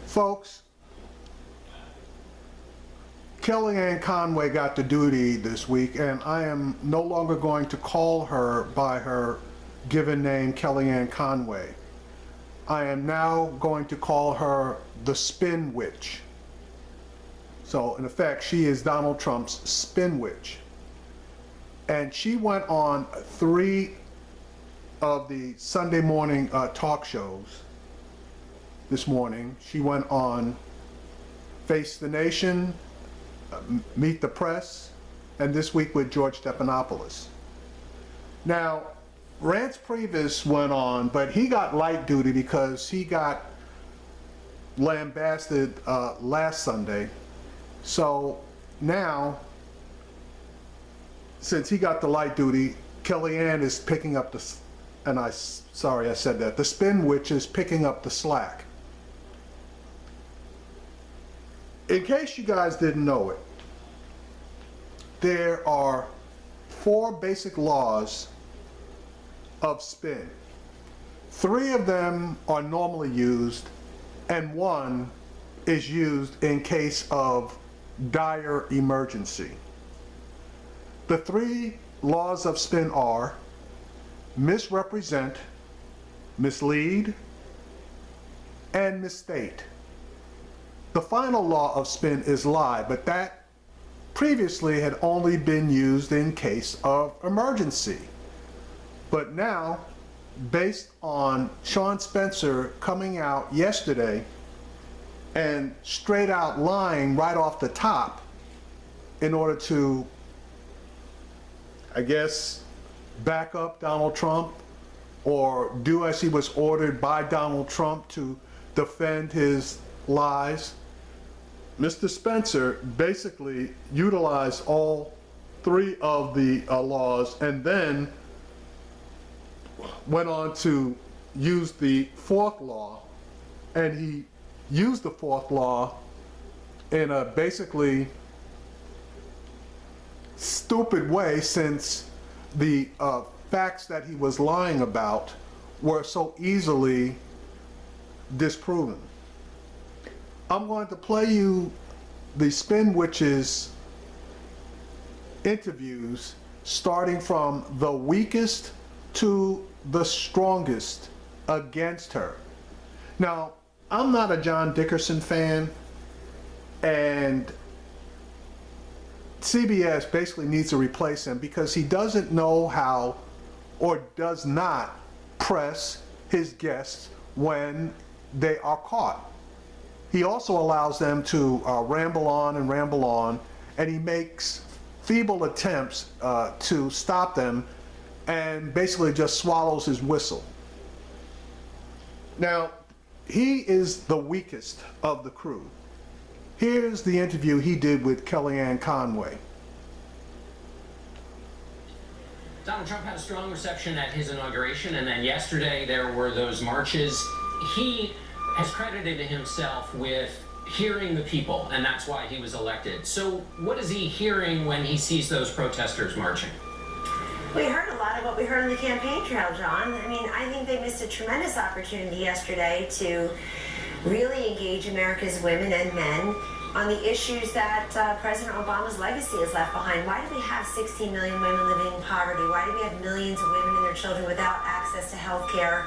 Folks, Kellyanne Conway got the duty this week, and I am no longer going to call her by her given name, Kellyanne Conway. I am now going to call her the Spin Witch. So, in effect, she is Donald Trump's Spin Witch. And she went on 3 of the Sunday morning talk shows this morning. She went on Face the Nation, Meet the Press, and this week with George Stephanopoulos. Now, Rance Priebus went on, but he got light duty because he got lambasted last Sunday. So now, since he got the light duty, Kellyanne is picking up the, and sorry I said that, the Spin Witch is picking up the slack. In case you guys didn't know it, there are 4 basic laws of spin. 3 of them are normally used, and 1 is used in case of dire emergency. The 3 laws of spin are misrepresent, mislead, and misstate. The final law of spin is lie, but that previously had only been used in case of emergency. But now, based on Sean Spencer coming out yesterday and straight out lying right off the top in order to, I guess, back up Donald Trump or do as he was ordered by Donald Trump to defend his lies, Mr. Spencer basically utilized all 3 of the laws and then went on to use the 4th law, and he used the 4th law in a basically stupid way, since the facts that he was lying about were so easily disproven. I'm going to play you the Spin Witch's interviews starting from the weakest to the strongest against her. Now, I'm not a John Dickerson fan, and CBS basically needs to replace him because he doesn't know how, or does not press his guests when they are caught. He also allows them to ramble on, and he makes feeble attempts to stop them and basically just swallows his whistle. Now, he is the weakest of the crew. Here's the interview he did with Kellyanne Conway. Donald Trump had a strong reception at his inauguration, and then yesterday there were those marches. He has credited himself with hearing the people, and that's why he was elected. So what is he hearing when he sees those protesters marching? We heard a lot of what we heard on the campaign trail, John. I mean, I think they missed a tremendous opportunity yesterday to really engage America's women and men on the issues that President Obama's legacy has left behind. Why do we have 16 million women living in poverty? Why do we have millions of women and their children without access to health care,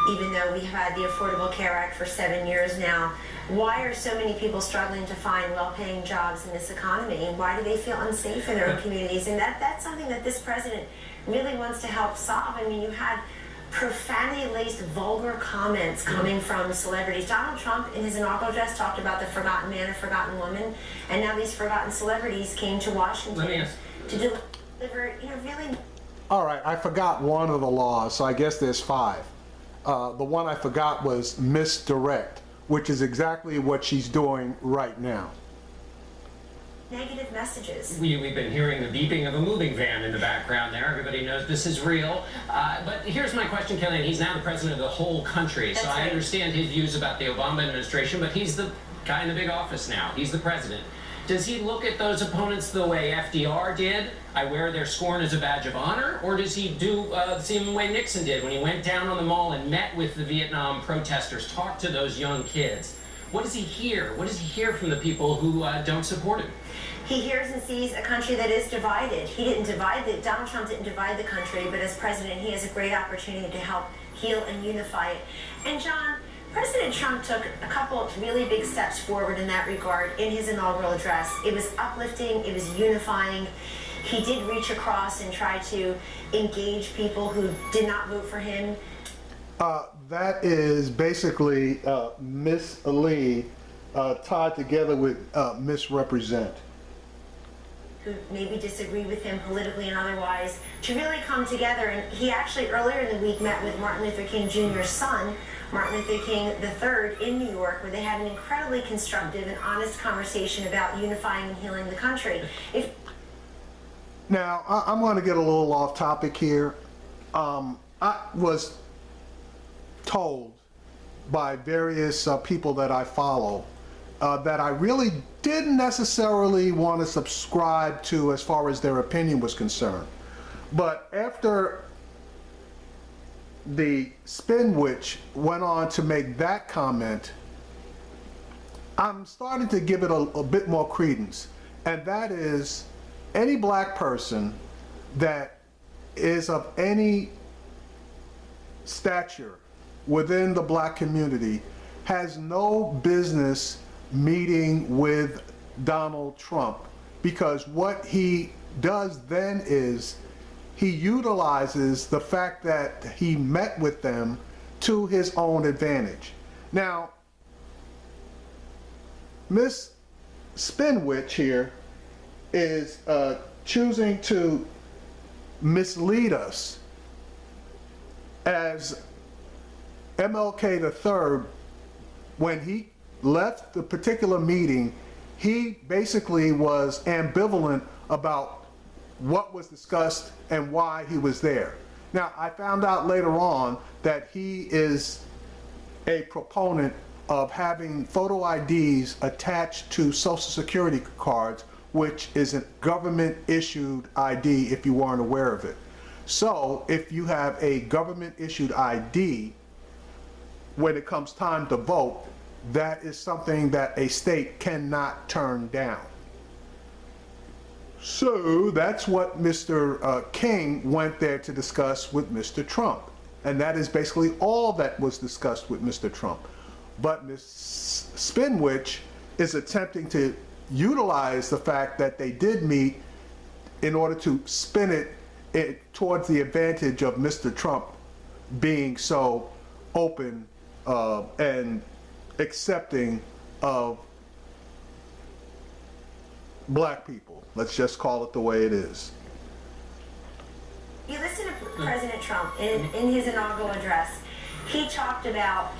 even though we've had the Affordable Care Act for 7 years now? Why are so many people struggling to find well-paying jobs in this economy? And why do they feel unsafe in their own communities? And that's something that this president really wants to help solve. I mean, you had profanity-laced, vulgar comments coming from celebrities. Donald Trump, in his inaugural address, talked about the forgotten man or forgotten woman, and now these forgotten celebrities came to Washington to deliver, really... All right, I forgot one of the laws, so I guess there's 5. The one I forgot was misdirect, which is exactly what she's doing right now. Negative messages. We've been hearing the beeping of a moving van in the background there. Everybody knows this is real. But here's my question, Kellyanne. He's now the president of the whole country, so I understand his views about the Obama administration, but he's the guy in the big office now. He's the president. Does he look at those opponents the way FDR did? I wear their scorn as a badge of honor? Or does he do the same way Nixon did when he went down on the mall and met with the Vietnam protesters, talked to those young kids? What does he hear? What does he hear from the people who don't support him? He hears and sees a country that is divided. Donald Trump didn't divide the country, but as president, he has a great opportunity to help heal and unify it. And John, President Trump took a couple of really big steps forward in that regard in his inaugural address. It was uplifting, it was unifying. He did reach across and try to engage people who did not vote for him. That is basically Miss Lee tied together with misrepresent. Who maybe disagree with him politically and otherwise, to really come together. And he actually earlier in the week met with Martin Luther King Jr.'s son, Martin Luther King III, in New York, where they had an incredibly constructive and honest conversation about unifying and healing the country. Now, I'm going to get a little off topic here. I was told by various people that I follow that I really didn't necessarily want to subscribe to as far as their opinion was concerned. But after the spin witch went on to make that comment, I'm starting to give it a bit more credence. And that is, any black person that is of any stature within the black community has no business meeting with Donald Trump, because what he does then is he utilizes the fact that he met with them to his own advantage. Now, Miss Spinwitch here is choosing to mislead us as MLK III, when he left the particular meeting, he basically was ambivalent about what was discussed and why he was there. Now, I found out later on that he is a proponent of having photo IDs attached to Social Security cards, which is a government issued ID if you weren't aware of it. So if you have a government issued ID, when it comes time to vote, that is something that a state cannot turn down. So that's what Mr. King went there to discuss with Mr. Trump. And that is basically all that was discussed with Mr. Trump. But Ms. Spinwitch is attempting to utilize the fact that they did meet in order to spin it towards the advantage of Mr. Trump being so open and accepting of black people. Let's just call it the way it is. You listen to President Trump in his inaugural address. He talked about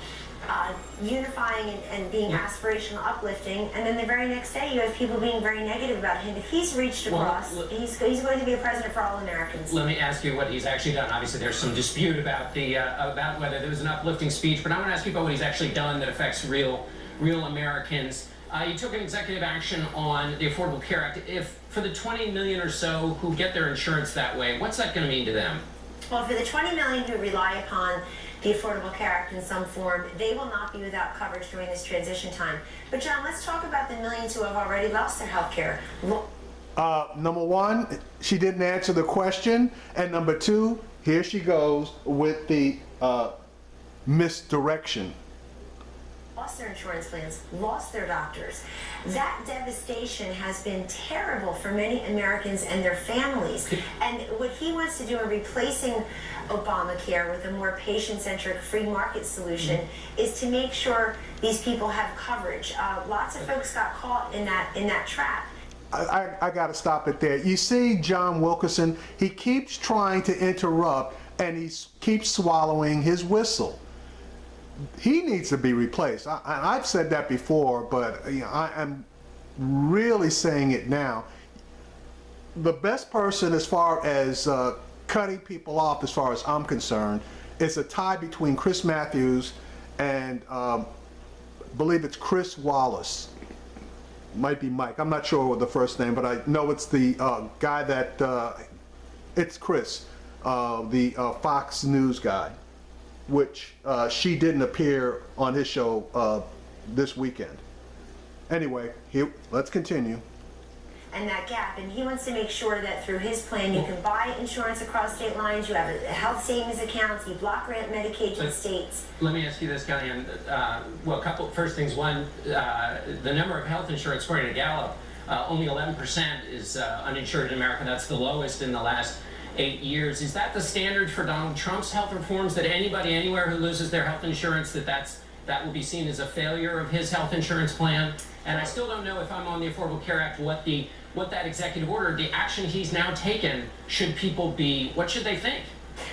unifying and being aspirational, uplifting, and then the very next day you have people being very negative about him. But he's reached across. He's going to be a president for all Americans. Let me ask you what he's actually done. Obviously, there's some dispute about about whether there was an uplifting speech, but I want to ask you about what he's actually done that affects real Americans. You took an executive action on the Affordable Care Act. If for the 20 million or so who get their insurance that way, what's that going to mean to them? Well, for the 20 million who rely upon the Affordable Care Act in some form, they will not be without coverage during this transition time. But John, let's talk about the millions who have already lost their health care. Number one, she didn't answer the question. And number two, here she goes with the misdirection. Lost their insurance plans, lost their doctors. That devastation has been terrible for many Americans and their families. And what he wants to do in replacing Obamacare with a more patient-centric free market solution is to make sure these people have coverage. Lots of folks got caught in that trap. I got to stop it there. You see, John Wilkerson, he keeps trying to interrupt and he keeps swallowing his whistle. He needs to be replaced. I've said that before, but I am really saying it now. The best person as far as cutting people off, as far as I'm concerned, is a tie between Chris Matthews and I believe it's Chris Wallace. Might be Mike. I'm not sure what the first name, but I know it's the guy that it's Chris, the Fox News guy, which she didn't appear on his show this weekend. Anyway, let's continue. And that gap, and he wants to make sure that through his plan you can buy insurance across state lines, you have a health savings accounts, you block grant Medicaid in states. Let me ask you this, Kellyanne. Well, a couple first things. One, the number of health insurance, according to Gallup, only 11% is uninsured in America. That's the lowest in the last 8 years. Is that the standard for Donald Trump's health reforms, that anybody anywhere who loses their health insurance, that will be seen as a failure of his health insurance plan? And I still don't know, if I'm on the Affordable Care Act, what that executive order, the action he's now taken, should people be, what should they think?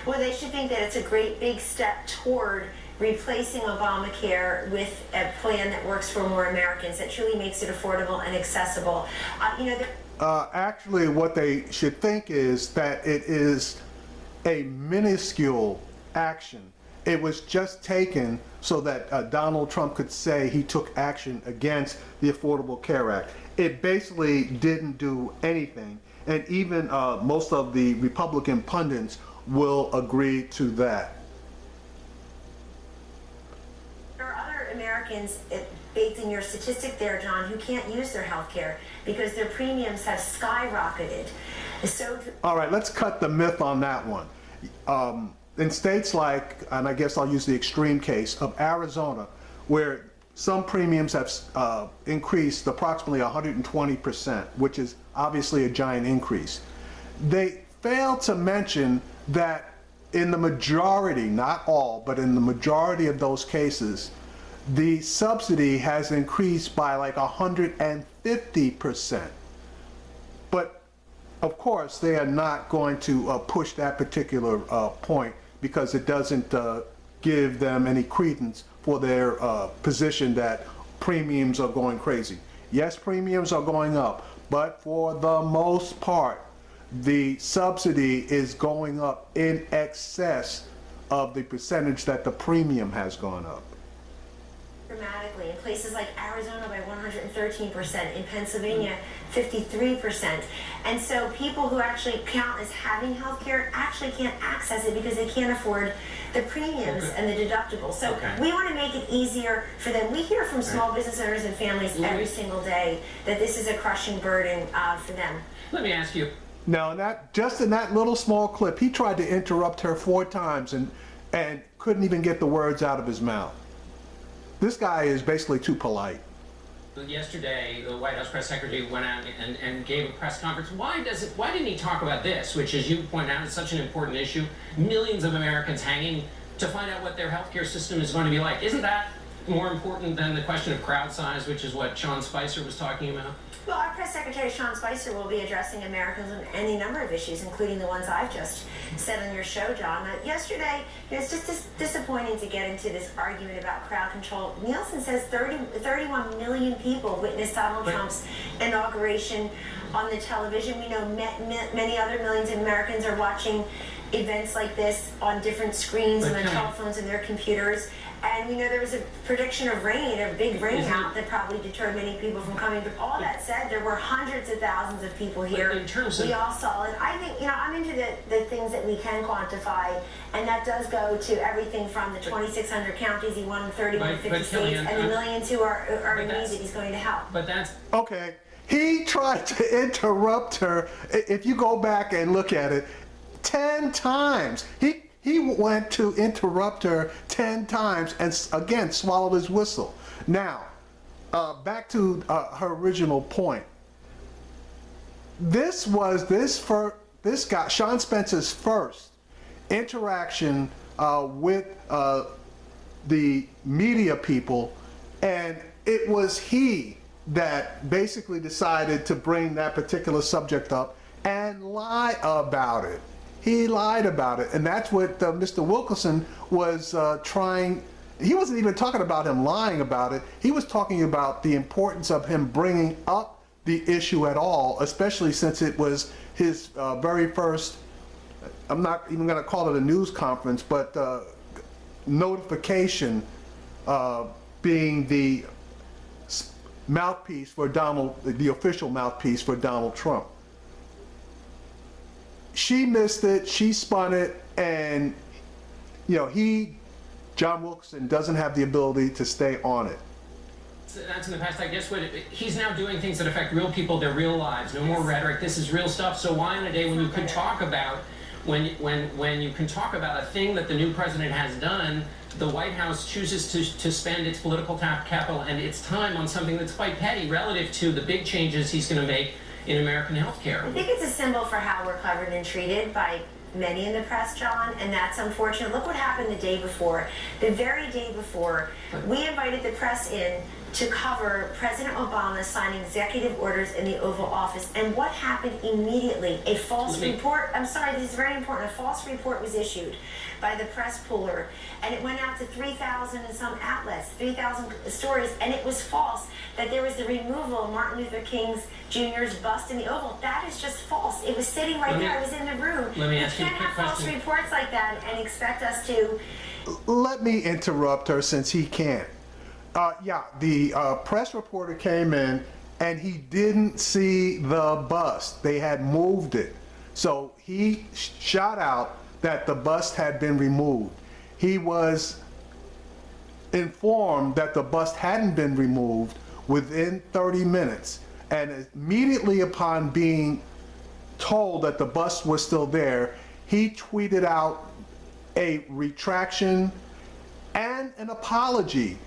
Well, they should think that it's a great big step toward replacing Obamacare with a plan that works for more Americans, that truly makes it affordable and accessible. Actually, what they should think is that it is a minuscule action. It was just taken so that Donald Trump could say he took action against the Affordable Care Act. It basically didn't do anything, and even most of the Republican pundits will agree to that. There are other Americans, baked in your statistic there, John, who can't use their health care because their premiums have skyrocketed. So, all right, let's cut the myth on that one. In states like, and I guess I'll use the extreme case of Arizona, where some premiums have increased approximately 120%, which is obviously a giant increase. They fail to mention that in the majority, not all, but in the majority of those cases, the subsidy has increased by like 150%. But of course, they are not going to push that particular point, because it doesn't give them any credence for their position that premiums are going crazy. Yes, premiums are going up, but for the most part, the subsidy is going up in excess of the percentage that the premium has gone up. Dramatically. In places like Arizona by 113%, in Pennsylvania 53%. And so people who actually count as having health care actually can't access it because they can't afford the premiums and the deductibles. So we want to make it easier for them. We hear from small business owners and families every single day that this is a crushing burden for them. Let me ask you. Now, just in that little small clip, he tried to interrupt her 4 times and couldn't even get the words out of his mouth. This guy is basically too polite. Yesterday, the White House press secretary went out and gave a press conference. Why didn't he talk about this, which, as you point out, is such an important issue? Millions of Americans hanging to find out what their healthcare system is going to be like. Isn't that more important than the question of crowd size, which is what Sean Spicer was talking about? Well, our press secretary, Sean Spicer, will be addressing Americans on any number of issues, including the ones I've just said on your show, John. Yesterday, it's just disappointing to get into this argument about crowd control. Nielsen says 31 million people witnessed Donald Trump's inauguration on the television. We know many other millions of Americans are watching events like this on different screens and their telephones and their computers. And we know there was a prediction of rain, a big rainout that probably deterred many people from coming. But all that said, there were hundreds of thousands of people here. In terms of, we all saw it. I think, I'm into the things that we can quantify, and that does go to everything from the 2,600 counties he won in 31 50 states, and the millions who are in need that he's going to help. But that's okay. He tried to interrupt her. If you go back and look at it, 10 times. He went to interrupt her 10 times and again swallowed his whistle. Now, back to her original point. This was this guy, Sean Spencer's first interaction with the media people, and it was he that basically decided to bring that particular subject up and lie about it. He lied about it, and that's what Mr. Wilkerson was trying. He wasn't even talking about him lying about it. He was talking about the importance of him bringing up the issue at all, especially since it was his very first, I'm not even going to call it a news conference, but notification being the mouthpiece for the official mouthpiece for Donald Trump. She missed it, she spun it, and John Wilkerson doesn't have the ability to stay on it. That's in the past. I guess he's now doing things that affect real people, their real lives. No more rhetoric. This is real stuff. So why on a day when you can talk about when you can talk about a thing that the new president has done, the White House chooses to spend its political capital and its time on something that's quite petty relative to the big changes he's going to make in American healthcare? I think it's a symbol for how we're covered and treated by many in the press, John, and that's unfortunate. Look what happened the day before. The very day before, we invited the press in to cover President Obama signing executive orders in the Oval Office. And what happened immediately? A false report, I'm sorry, this is very important, a false report was issued by the press pooler, and it went out to 3,000 and some outlets, 3,000 stories, and it was false, that there was the removal of Martin Luther King Jr.'s bust in the Oval. That is just false. It was sitting right there. I was in the room. Let me you ask you a can't quick have false question. reports like that and expect us to. Let me interrupt her since he can't. The press reporter came in and he didn't see the bust. They had moved it. So he shot out that the bust had been removed. He was informed that the bust hadn't been removed within 30 minutes. And immediately upon being told that the bust was still there, he tweeted out a retraction and an apology,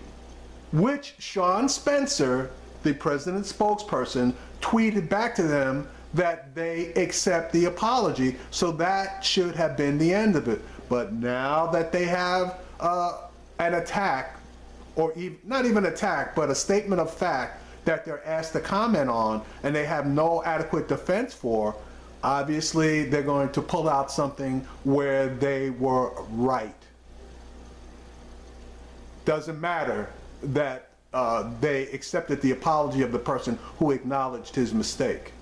which Sean Spencer, the president's spokesperson, tweeted back to them that they accept the apology. So that should have been the end of it. But now that they have an attack, or not even attack, but a statement of fact that they're asked to comment on, and they have no adequate defense for, obviously they're going to pull out something where they were right. Doesn't matter that they accepted the apology of the person who acknowledged his mistake.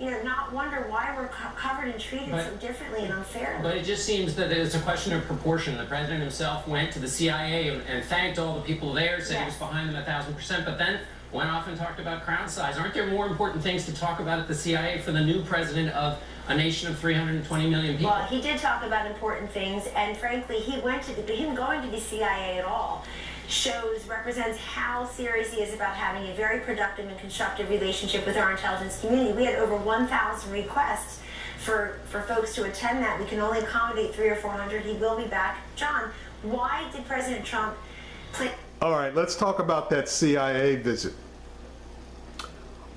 Not wonder why we're covered and treated so differently and unfairly. But it just seems that it's a question of proportion. The president himself went to the CIA and thanked all the people there, said he was behind them 1,000%, but then went off and talked about crowd size. Aren't there more important things to talk about at the CIA for the new president of a nation of 320 million people? Well, he did talk about important things, and frankly, him going to the CIA at all represents how serious he is about having a very productive and constructive relationship with our intelligence community. We had over 1,000 requests for folks to attend that. We can only accommodate 300 or 400. He will be back. John, why did President Trump play? All right, let's talk about that CIA visit.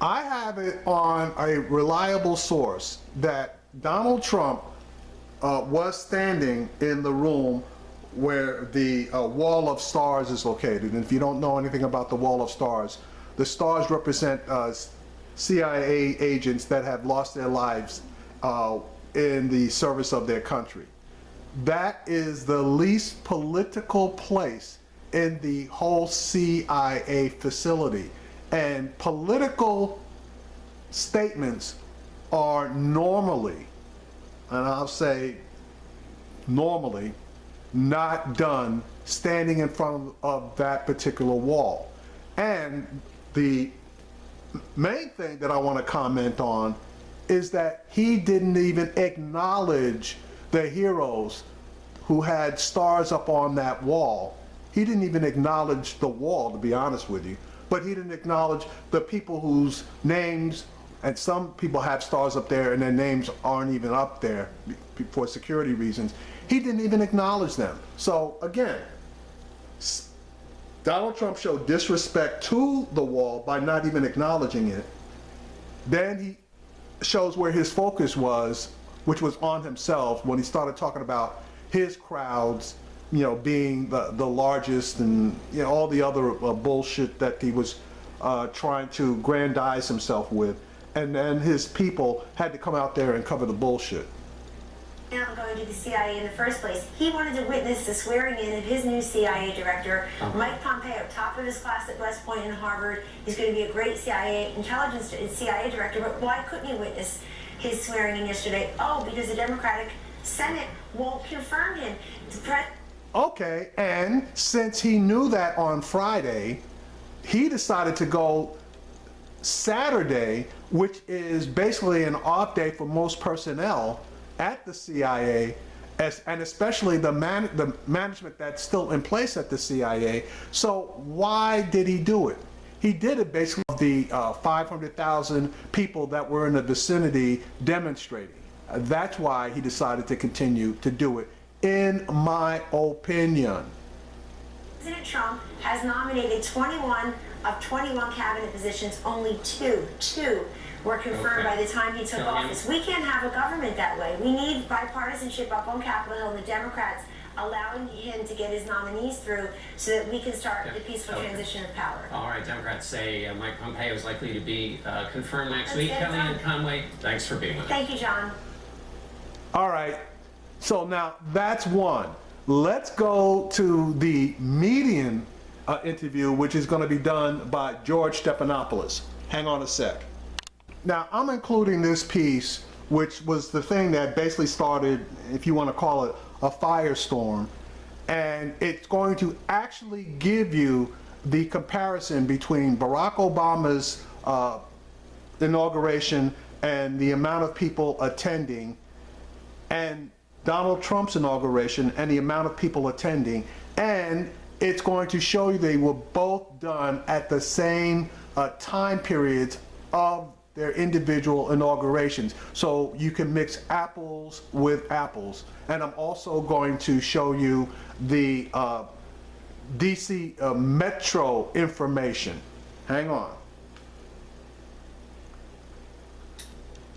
I have it on a reliable source that Donald Trump was standing in the room where the Wall of Stars is located. And if you don't know anything about the Wall of Stars, the stars represent CIA agents that have lost their lives in the service of their country. That is the least political place in the whole CIA facility. And political statements are normally, and I'll say normally, not done standing in front of that particular wall. And the main thing that I want to comment on is that he didn't even acknowledge the heroes who had stars up on that wall. He didn't even acknowledge the wall, to be honest with you, but he didn't acknowledge the people whose names, and some people have stars up there and their names aren't even up there for security reasons. He didn't even acknowledge them. So again, Donald Trump showed disrespect to the wall by not even acknowledging it. Then he shows where his focus was, which was on himself, when he started talking about his crowds, being the largest, and all the other bullshit that he was trying to aggrandize himself with. And then his people had to come out there and cover the bullshit. Not going to the CIA in the first place. He wanted to witness the swearing in of his new CIA director, Mike Pompeo, top of his class at West Point and Harvard. He's going to be a great CIA director, but why couldn't he witness his swearing in yesterday? Oh, because the Democratic Senate won't confirm him. Okay, and since he knew that on Friday, he decided to go Saturday, which is basically an off day for most personnel at the CIA, and especially the management that's still in place at the CIA. So why did he do it? He did it basically of the 500,000 people that were in the vicinity demonstrating. That's why he decided to continue to do it, in my opinion. President Trump has nominated 21 of 21 cabinet positions. Only two were confirmed by the time he took office. We can't have a government that way. We need bipartisanship up on Capitol Hill, and the Democrats allowing him to get his nominees through so that we can start the peaceful transition of power. All right, Democrats say Mike Pompeo is likely to be confirmed next week. Let's get it Kellyanne done. Conway, thanks for being with us. Thank you, John. All right, so now that's one. Let's go to the median interview, which is going to be done by George Stephanopoulos. Hang on a sec. Now, I'm including this piece, which was the thing that basically started, if you want to call it, a firestorm. And it's going to actually give you the comparison between Barack Obama's inauguration and the amount of people attending, and Donald Trump's inauguration and the amount of people attending. And it's going to show you they were both done at the same time periods of their individual inaugurations. So you can mix apples with apples. And I'm also going to show you the DC Metro information. Hang on.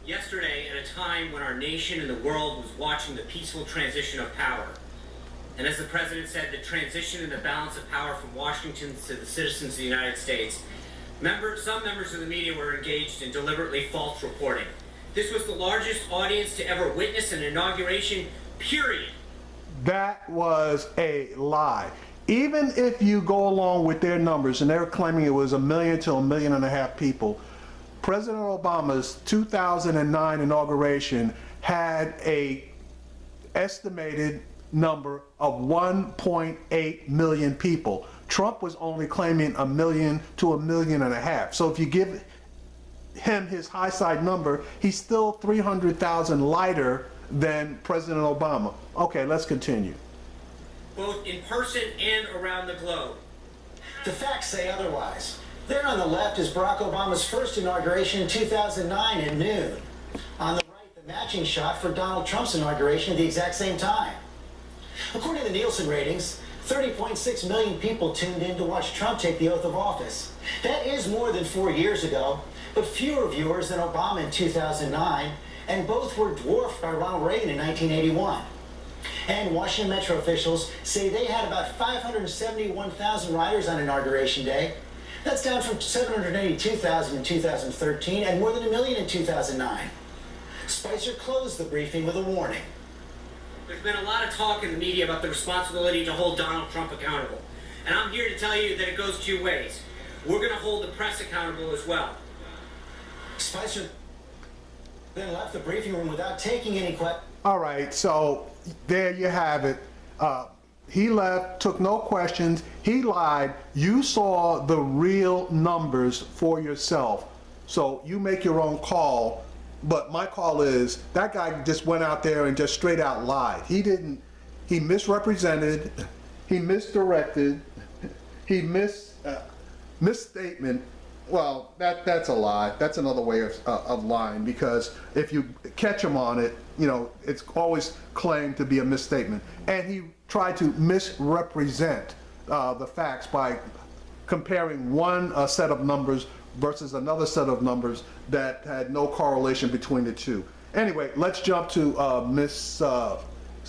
Yesterday, at a time when our nation and the world was watching the peaceful transition of power, and as the President said, the transition and the balance of power from Washington to the citizens of the United States, some members of the media were engaged in deliberately false reporting. This was the largest audience to ever witness an inauguration, period. That was a lie. Even if you go along with their numbers, and they're claiming it was 1 million to 1.5 million people, President Obama's 2009 inauguration had a estimated number of 1.8 million people. Trump was only claiming 1 million to 1.5 million. So if you give him his high side number, he's still 300,000 lighter than President Obama. Okay, let's continue. Both in person and around the globe. The facts say otherwise. There on the left is Barack Obama's first inauguration in 2009 at noon. On the right, the matching shot for Donald Trump's inauguration at the exact same time. According to the Nielsen ratings, 30.6 million people tuned in to watch Trump take the oath of office. That is more than 4 years ago, but fewer viewers than Obama in 2009, and both were dwarfed by Ronald Reagan in 1981. And Washington Metro officials say they had about 571,000 riders on Inauguration Day. That's down from 782,000 in 2013 and more than 1 million in 2009. Spicer closed the briefing with a warning. There's been a lot of talk in the media about the responsibility to hold Donald Trump accountable. And I'm here to tell you that it goes two ways. We're going to hold the press accountable as well. Spicer then left the briefing room without taking any questions. All right, so there you have it. He left, took no questions, he lied. You saw the real numbers for yourself. So you make your own call, but my call is that guy just went out there and just straight out lied. He misrepresented, he misdirected, he misstatement. Well, that's a lie. That's another way of lying, because if you catch him on it, you know, it's always claimed to be a misstatement. And he tried to misrepresent the facts by comparing one set of numbers versus another set of numbers that had no correlation between the two. Anyway, let's jump to Miss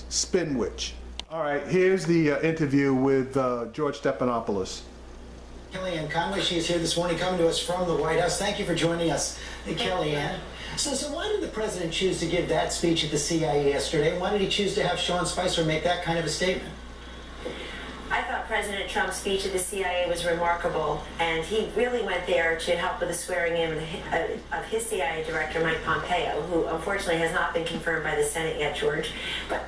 Spinwich. All right, here's the interview with George Stephanopoulos. Kellyanne Conway, she is here this morning coming to us from the White House. Thank you for joining us, Kellyanne. So why did the president choose to give that speech at the CIA yesterday? And why did he choose to have Sean Spicer make that kind of a statement? I thought President Trump's speech at the CIA was remarkable, and he really went there to help with the swearing in of his CIA director, Mike Pompeo, who unfortunately has not been confirmed by the Senate yet, George. But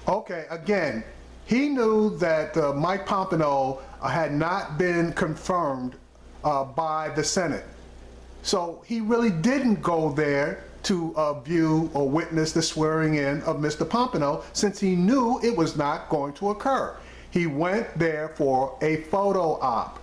okay, again, he knew that Mike Pompeo had not been confirmed by the Senate. So he really didn't go there to view or witness the swearing in of Mr. Pompano, since he knew it was not going to occur. He went there for a photo op.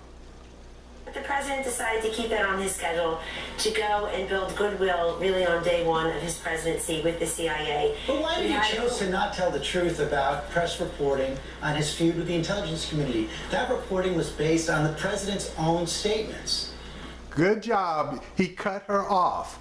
But the president decided to keep that on his schedule to go and build goodwill really on day one of his presidency with the CIA. But why did he choose to not tell the truth about press reporting on his feud with the intelligence community? That reporting was based on the president's own statements. Good job. He cut her off.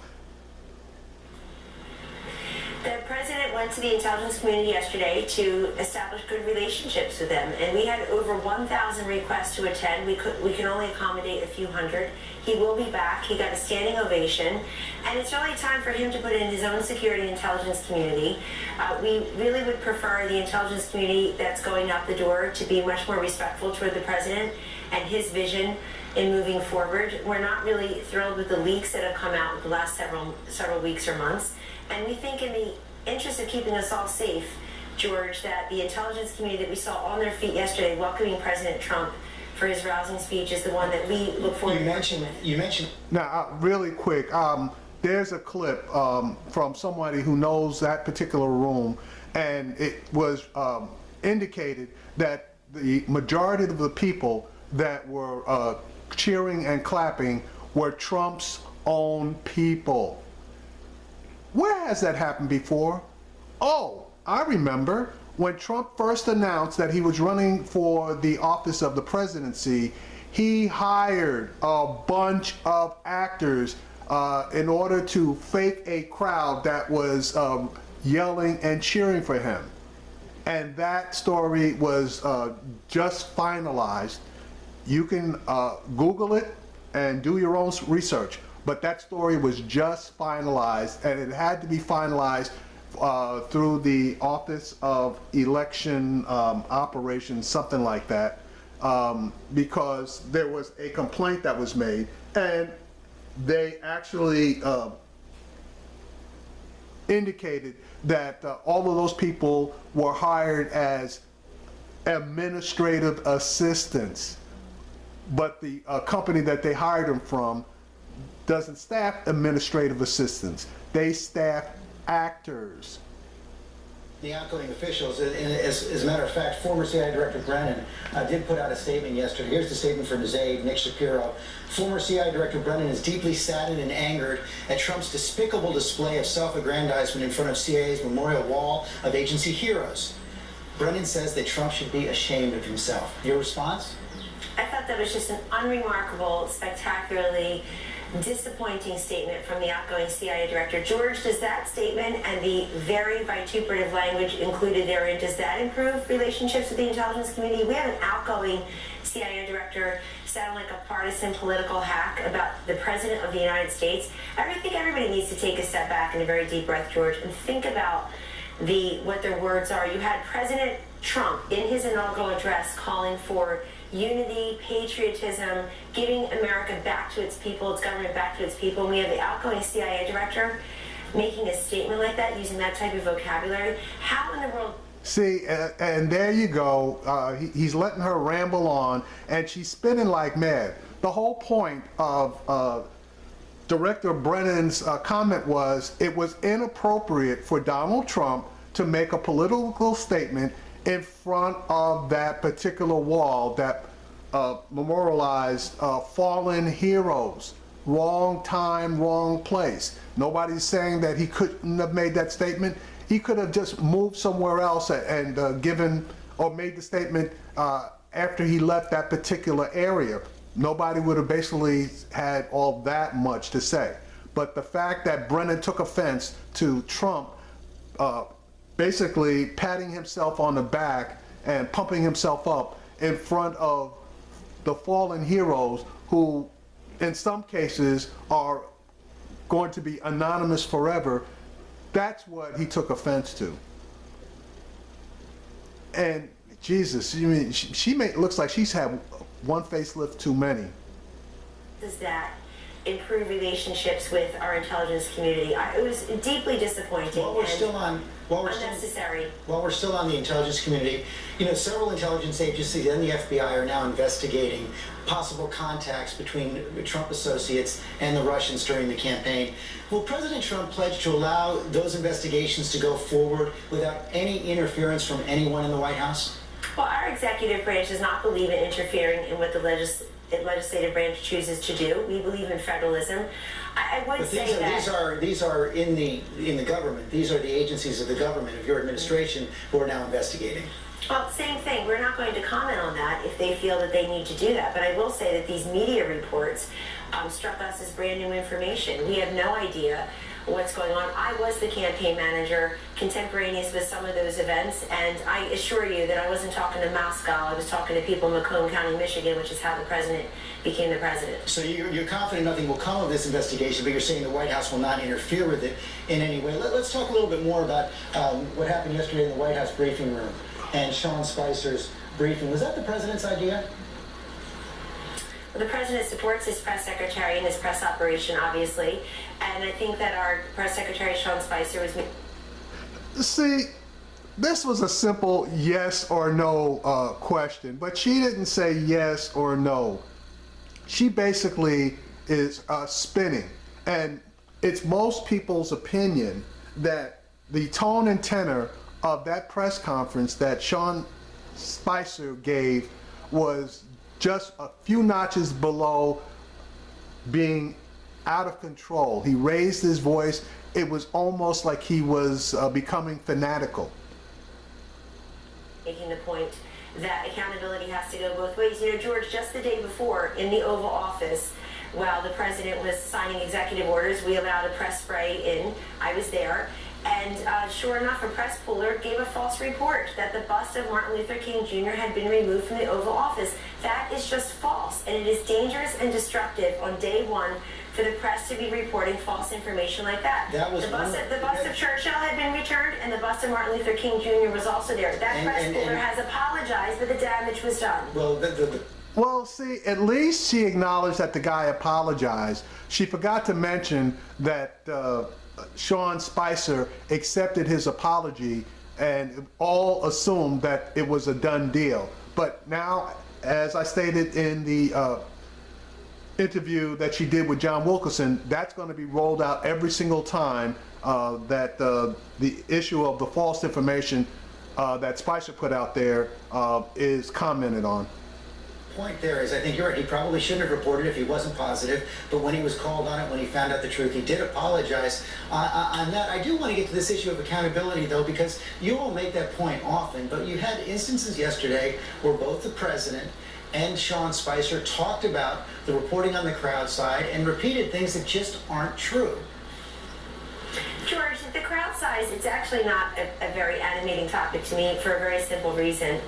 The president went to the intelligence community yesterday to establish good relationships with them, and we had over 1,000 requests to attend. We can only accommodate a few hundred. He will be back. He got a standing ovation, and it's really time for him to put in his own security intelligence community. We really would prefer the intelligence community that's going out the door to be much more respectful toward the president and his vision in moving forward. We're not really thrilled with the leaks that have come out in the last several weeks or months. And we think in the interest of keeping us all safe, George, that the intelligence community that we saw on their feet yesterday welcoming President Trump for his rousing speech is the one that we look forward to working with. You mentioned. Now, really quick, there's a clip from somebody who knows that particular room, and it was indicated that the majority of the people that were cheering and clapping were Trump's own people. Where has that happened before? Oh, I remember when Trump first announced that he was running for the office of the presidency, he hired a bunch of actors in order to fake a crowd that was yelling and cheering for him. And that story was just finalized. You can Google it and do your own research. But that story was just finalized, and it had to be finalized through the Office of Election Operations, something like that, because there was a complaint that was made, and they actually indicated that all of those people were hired as administrative assistants, but the company that they hired them from doesn't staff administrative assistants. They staff actors. The outgoing officials, as a matter of fact, former CIA Director Brennan did put out a statement yesterday. Here's the statement from his aide, Nick Shapiro. Former CIA Director Brennan is deeply saddened and angered at Trump's despicable display of self-aggrandizement in front of CIA's memorial wall of agency heroes. Brennan says that Trump should be ashamed of himself. Your response? I thought that was just an unremarkable, spectacularly disappointing statement from the outgoing CIA director. George, does that statement and the very vituperative language included therein, does that improve relationships with the intelligence community? We have an outgoing CIA director sound like a partisan political hack about the President of the United States. I think everybody needs to take a step back and a very deep breath, George, and think about what their words are. You had President Trump in his inaugural address calling for unity, patriotism, giving America back to its people, its government back to its people. And we have the outgoing CIA director making a statement like that, using that type of vocabulary. How in the world? See, and there you go. He's letting her ramble on, and she's spinning like mad. The whole point of Director Brennan's comment was it was inappropriate for Donald Trump to make a political statement in front of that particular wall that memorialized fallen heroes. Wrong time, wrong place. Nobody's saying that he couldn't have made that statement. He could have just moved somewhere else and given or made the statement after he left that particular area. Nobody would have basically had all that much to say. But the fact that Brennan took offense to Trump basically patting himself on the back and pumping himself up in front of the fallen heroes who in some cases are going to be anonymous forever, that's what he took offense to. And Jesus, you mean looks like she's had one facelift too many. Does that improve relationships with our intelligence community. It was deeply disappointing While we're and still on, unnecessary. While we're still on the intelligence community, you know, several intelligence agencies and the FBI are now investigating possible contacts between Trump associates and the Russians during the campaign. Will President Trump pledge to allow those investigations to go forward without any interference from anyone in the White House? Well, our executive branch does not believe in interfering in what the legislative branch chooses to do. We believe in federalism. I would But say that these are in the government. These are the agencies of the government of your administration who are now investigating. Well, same thing. We're not going to comment on that if they feel that they need to do that. But I will say that these media reports struck us as brand new information. We have no idea what's going on. I was the campaign manager contemporaneous with some of those events, and I assure you that I wasn't talking to Moscow. I was talking to people in Macomb County, Michigan, which is how the president became the president. So you're confident nothing will come of this investigation, but you're saying the White House will not interfere with it in any way. Let's talk a little bit more about what happened yesterday in the White House briefing room and Sean Spicer's briefing. Was that the president's idea? Well, the president supports his press secretary in his press operation, obviously, and I think that our press secretary, Sean Spicer, was... See, this was a simple yes or no question, but she didn't say yes or no. She basically is spinning, and it's most people's opinion that the tone and tenor of that press conference that Sean Spicer gave was just a few notches below being out of control. He raised his voice. It was almost like he was becoming fanatical. Making the point that accountability has to go both ways. You know, George, just the day before in the Oval Office, while the president was signing executive orders, we allowed a press spray in. I was there. And sure enough, a press pooler gave a false report that the bust of Martin Luther King Jr. had been removed from the Oval Office. That is just false, and it is dangerous and destructive on day one for the press to be reporting false information like that. The bust of Churchill had been returned, and the bust of Martin Luther King Jr. was also there. That press pooler has apologized, but the damage was done. Well, see, at least she acknowledged that the guy apologized. She forgot to mention that Sean Spicer accepted his apology and all assumed that it was a done deal. But now, as I stated in the interview that she did with John Dickerson, that's going to be rolled out every single time that the issue of the false information that Spicer put out there is commented on. Point there is, I think you're right, he probably shouldn't have reported if he wasn't positive, but when he was called on it, when he found out the truth, he did apologize. On that, I do want to get to this issue of accountability, though, because you all make that point often, but you had instances yesterday where both the president and Sean Spicer talked about the reporting on the crowd side and repeated things that just aren't true. George, the crowd size, it's actually not a very animating topic to me for a very simple reason.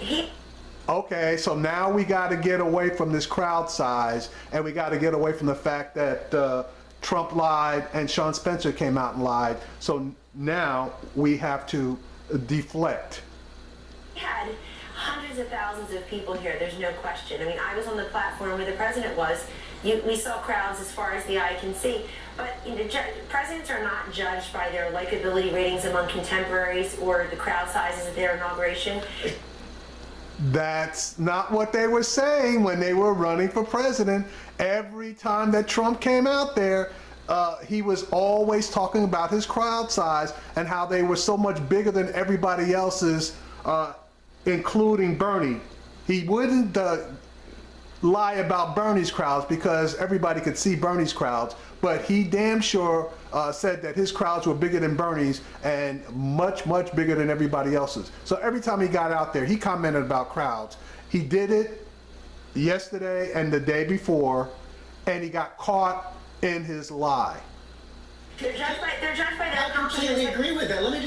Okay, so now we got to get away from this crowd size, and we got to get away from the fact that Trump lied and Sean Spicer came out and lied. So now we have to deflect. We had hundreds of thousands of people here, there's no question. I mean, I was on the platform where the president was. We saw crowds as far as the eye can see. But you know, presidents are not judged by their likability ratings among contemporaries or the crowd sizes at their inauguration. That's not what they were saying when they were running for president. Every time that Trump came out there, he was always talking about his crowd size and how they were so much bigger than everybody else's, including Bernie. He wouldn't lie about Bernie's crowds because everybody could see Bernie's crowds, but he damn sure said that his crowds were bigger than Bernie's and much, much bigger than everybody else's. So every time he got out there, he commented about crowds. He did it yesterday and the day before, and he got caught in his lie. They're judged by I that. completely agree with that. Let me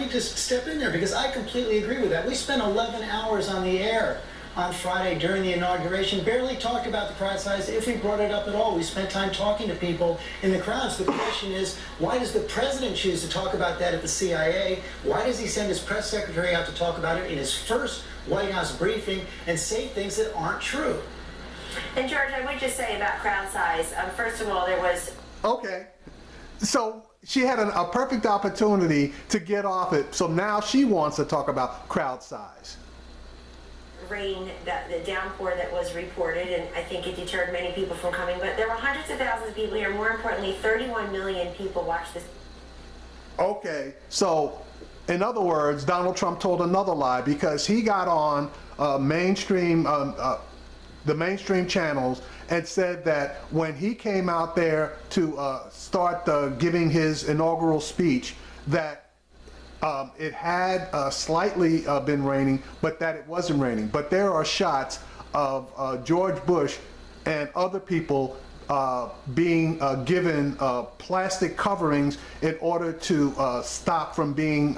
just step in there because I completely agree with that. We spent 11 hours on the air on Friday during the inauguration, barely talked about the crowd size, if we brought it up at all. We spent time talking to people in the crowds. The question is, why does the president choose to talk about that at the CIA? Why does he send his press secretary out to talk about it in his first White House briefing and say things that aren't true? And George, I would just say about crowd size, first of all, there was Okay. So she had a perfect opportunity to get off it. So now she wants to talk about crowd size. rain, the downpour that was reported, and I think it deterred many people from coming. But there were hundreds of thousands of people here. More importantly, 31 million people watched this. Okay, so in other words, Donald Trump told another lie because he got on the mainstream channels and said that when he came out there to start giving his inaugural speech, that it had slightly been raining, but that it wasn't raining. But there are shots of George Bush and other people being given plastic coverings in order to stop from being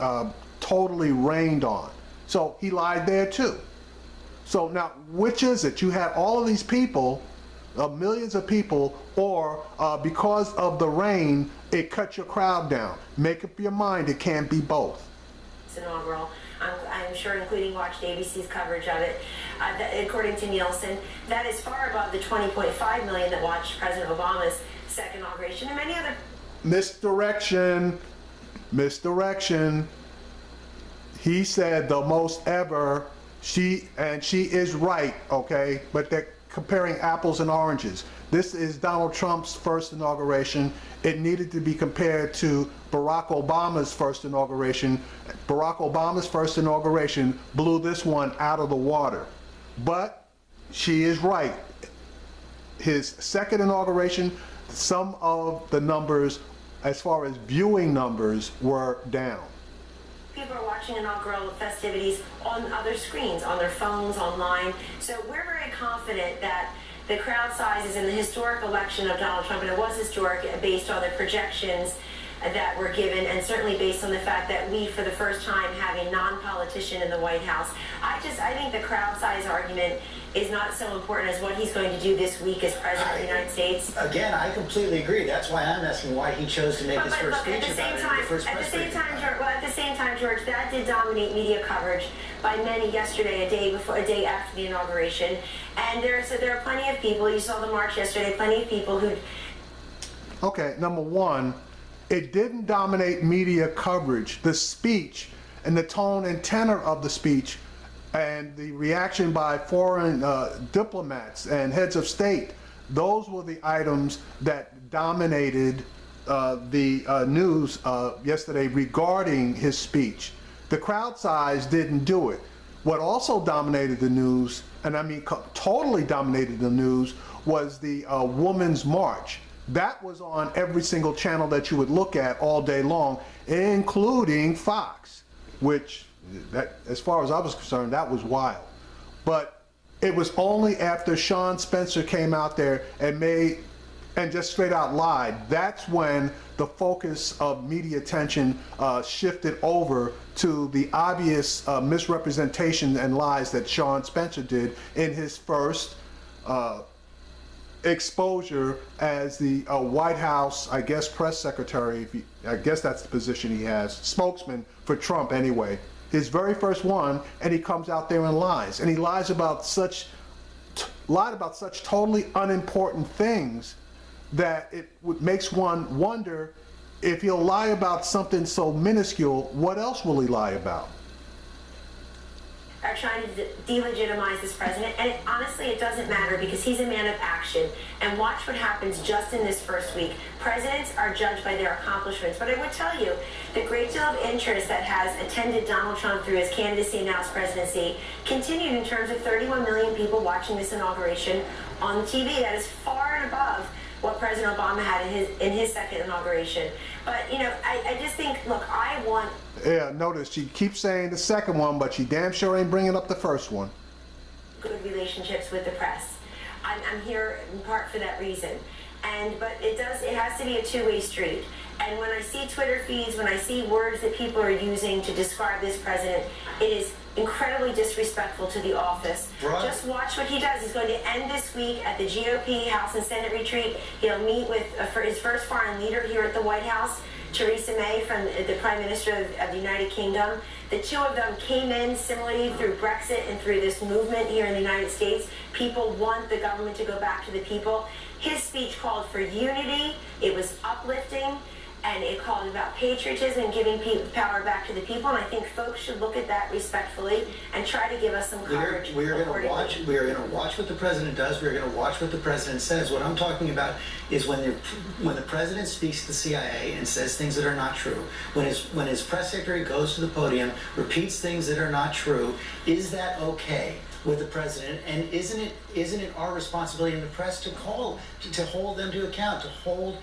totally rained on. So he lied there too. So now, which is it? You had all of these people, millions of people, or because of the rain, it cut your crowd down. Make up your mind, it can't be both. It's inaugural. I'm sure including watched ABC's coverage of it. According to Nielsen, that is far above the 20.5 million that watched President Obama's second inauguration and many other. Misdirection. He said the most ever. She is right, okay? But they're comparing apples and oranges. This is Donald Trump's first inauguration. It needed to be compared to Barack Obama's first inauguration. Barack Obama's first inauguration blew this one out of the water. But she is right. His second inauguration, some of the numbers, as far as viewing numbers, were down. People are watching inaugural festivities on other screens, on their phones, online. So we're very confident that the crowd sizes in the historic election of Donald Trump, and it was historic based on the projections that were given, and certainly based on the fact that we, for the first time, have a non-politician in the White House. I think the crowd size argument is not so important as what he's going to do this week as President of the United States. Again, I completely agree. That's why I'm asking why he chose to make his first speech about it in the first press briefing. At the same time, George, that did dominate media coverage by many yesterday, a day after the inauguration. And there are plenty of people, you saw the march yesterday, plenty of people who... Okay, number one, it didn't dominate media coverage. The speech and the tone and tenor of the speech and the reaction by foreign diplomats and heads of state, those were the items that dominated the news yesterday regarding his speech. The crowd size didn't do it. What also dominated the news, and I mean totally dominated the news, was the Women's March. That was on every single channel that you would look at all day long, including Fox, which, that, as far as I was concerned, that was wild. But it was only after Sean Spencer came out there and just straight out lied, that's when the focus of media attention shifted over to the obvious misrepresentation and lies that Sean Spencer did in his first exposure as the White House, I guess, press secretary. I guess that's the position he has, spokesman for Trump anyway. His very first one, and he comes out there and lies. And he lied about such totally unimportant things that it makes one wonder, if he'll lie about something so minuscule, what else will he lie about? Are trying to delegitimize this president, and honestly it doesn't matter because he's a man of action. And watch what happens just in this first week. Presidents are judged by their accomplishments, but I would tell you the great deal of interest that has attended Donald Trump through his candidacy and now his presidency continued in terms of 31 million people watching this inauguration on TV. That is far and above what President Obama had in his second inauguration. But I just think, look, I want... Yeah, notice she keeps saying the second one, but she damn sure ain't bringing up the first one. Good relationships with the press. I'm here in part for that reason. But it has to be a two-way street. And when I see Twitter feeds, when I see words that people are using to describe this president, it is incredibly disrespectful to the office. Right. Just watch what he does. He's going to end this week at the GOP House and Senate retreat. He'll meet with for his first foreign leader here at the White House, Theresa May, from the Prime Minister of the United Kingdom. The two of them came in similarly through Brexit and through this movement here in the United States. People want the government to go back to the people. His speech called for unity. It was uplifting. And it called about patriotism and giving power back to the people. And I think folks should look at that respectfully and try to give us some coverage. We are going to watch what the president does. We are going to watch what the president says. What I'm talking about is when the president speaks to the CIA and says things that are not true, when his press secretary goes to the podium, repeats things that are not true, is that okay with the president? And isn't it our responsibility in the press to hold them to account, to hold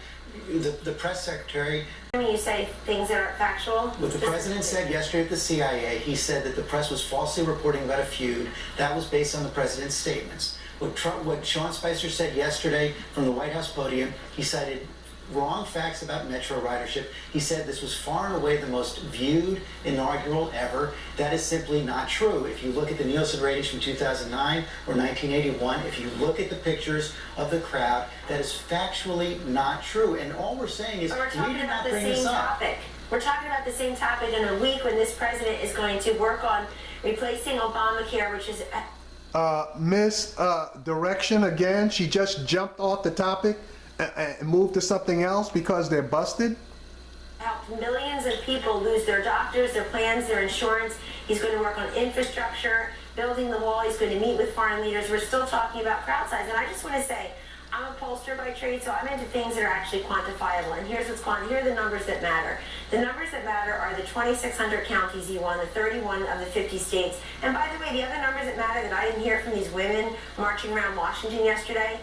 the press secretary? When you say things that aren't factual? What the president said yesterday at the CIA, he said that the press was falsely reporting about a feud. That was based on the president's statements. What Sean Spicer said yesterday from the White House podium, he cited wrong facts about metro ridership. He said this was far and away the most viewed inaugural ever. That is simply not true. If you look at the Nielsen ratings from 2009 or 1981, if you look at the pictures of the crowd, that is factually not true. And all we're saying is we did not bring this up. We're talking about the same topic in a week when this president is going to work on replacing Obamacare, which is... Miss Direction, again, she just jumped off the topic and moved to something else because they're busted? Helped millions of people lose their doctors, their plans, their insurance. He's going to work on infrastructure, building the wall. He's going to meet with foreign leaders. We're still talking about crowd size. And I just want to say, I'm a pollster by trade, so I'm into things that are actually quantifiable. And here are the numbers that matter. The numbers that matter are the 2,600 counties he won, the 31 of the 50 states. And by the way, the other numbers that matter that I didn't hear from these women marching around Washington yesterday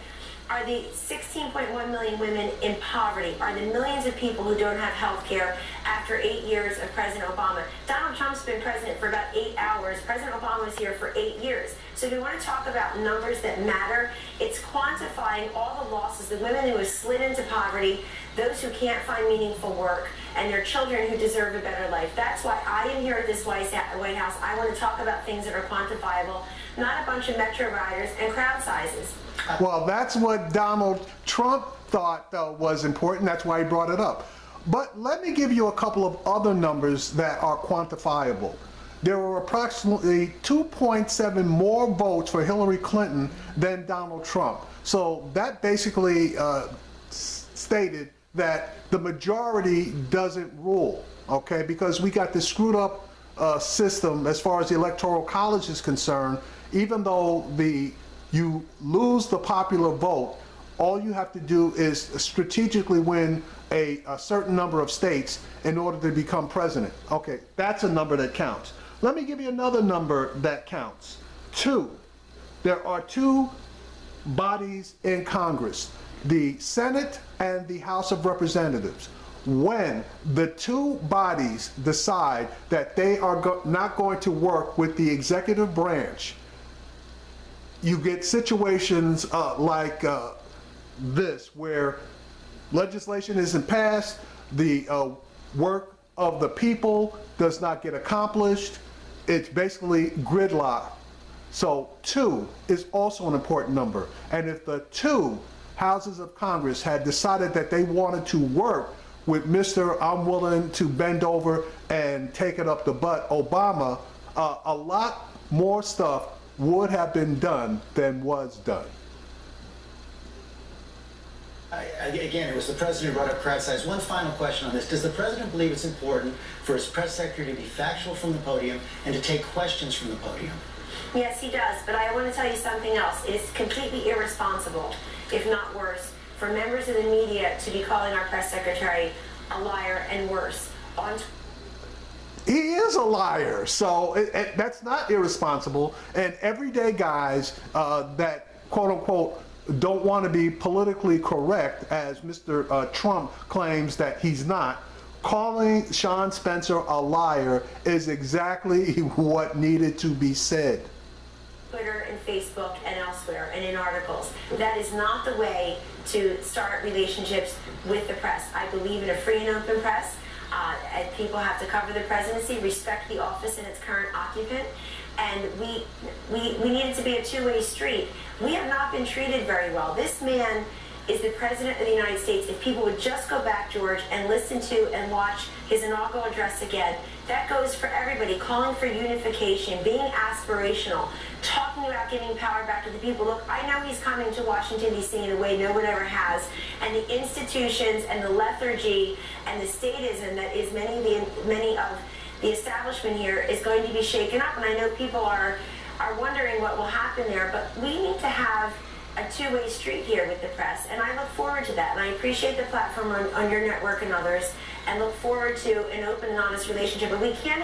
are the 16.1 million women in poverty, are the millions of people who don't have health care after 8 years of President Obama. Donald Trump's been president for about 8 hours. President Obama was here for 8 years. So if we want to talk about numbers that matter, it's quantifying all the losses, the women who have slid into poverty, those who can't find meaningful work, and their children who deserve a better life. That's why I am here at this White House. I want to talk about things that are quantifiable, not a bunch of metro riders and crowd sizes. Well, that's what Donald Trump thought was important. That's why he brought it up. But let me give you a couple of other numbers that are quantifiable. There were approximately 2.7 more votes for Hillary Clinton than Donald Trump. So that basically stated that the majority doesn't rule, okay? Because we got this screwed up system as far as the Electoral College is concerned. Even though you lose the popular vote, all you have to do is strategically win a certain number of states in order to become president. Okay, that's a number that counts. Let me give you another number that counts. 2. There are 2 bodies in Congress, the Senate and the House of Representatives. When the 2 bodies decide that they are not going to work with the executive branch, you get situations like this, where legislation isn't passed, the work of the people does not get accomplished. It's basically gridlock. So 2 is also an important number. And if the 2 houses of Congress had decided that they wanted to work with Mr. I'm willing to bend over and take it up the butt, Obama, a lot more stuff would have been done than was done. Again, it was the president who brought up crowd size. One final question on this. Does the president believe it's important for his press secretary to be factual from the podium and to take questions from the podium? Yes, he does, but I want to tell you something else. It is completely irresponsible, if not worse, for members of the media to be calling our press secretary a liar and worse. He is a liar, so that's not irresponsible. And everyday guys that quote unquote don't want to be politically correct, as Mr. Trump claims that he's not, calling Sean Spencer a liar is exactly what needed to be said. Twitter and Facebook and elsewhere and in articles. That is not the way to start relationships with the press. I believe in a free and open press. And people have to cover the presidency, respect the office and its current occupant, and we need it to be a two-way street. We have not been treated very well. This man is the President of the United States. If people would just go back, George, and listen to and watch his inaugural address again, that goes for everybody, calling for unification, being aspirational, talking about giving power back to the people. Look, I know he's coming to Washington, D.C. in a way no one ever has, and the institutions and the lethargy and the statism that is many of the establishment here is going to be shaken up, and I know people are wondering what will happen there, but we need to have a two-way street here with the press, and I look forward to that, and I appreciate the platform on your network and others, and look forward to an open and honest relationship. But we can't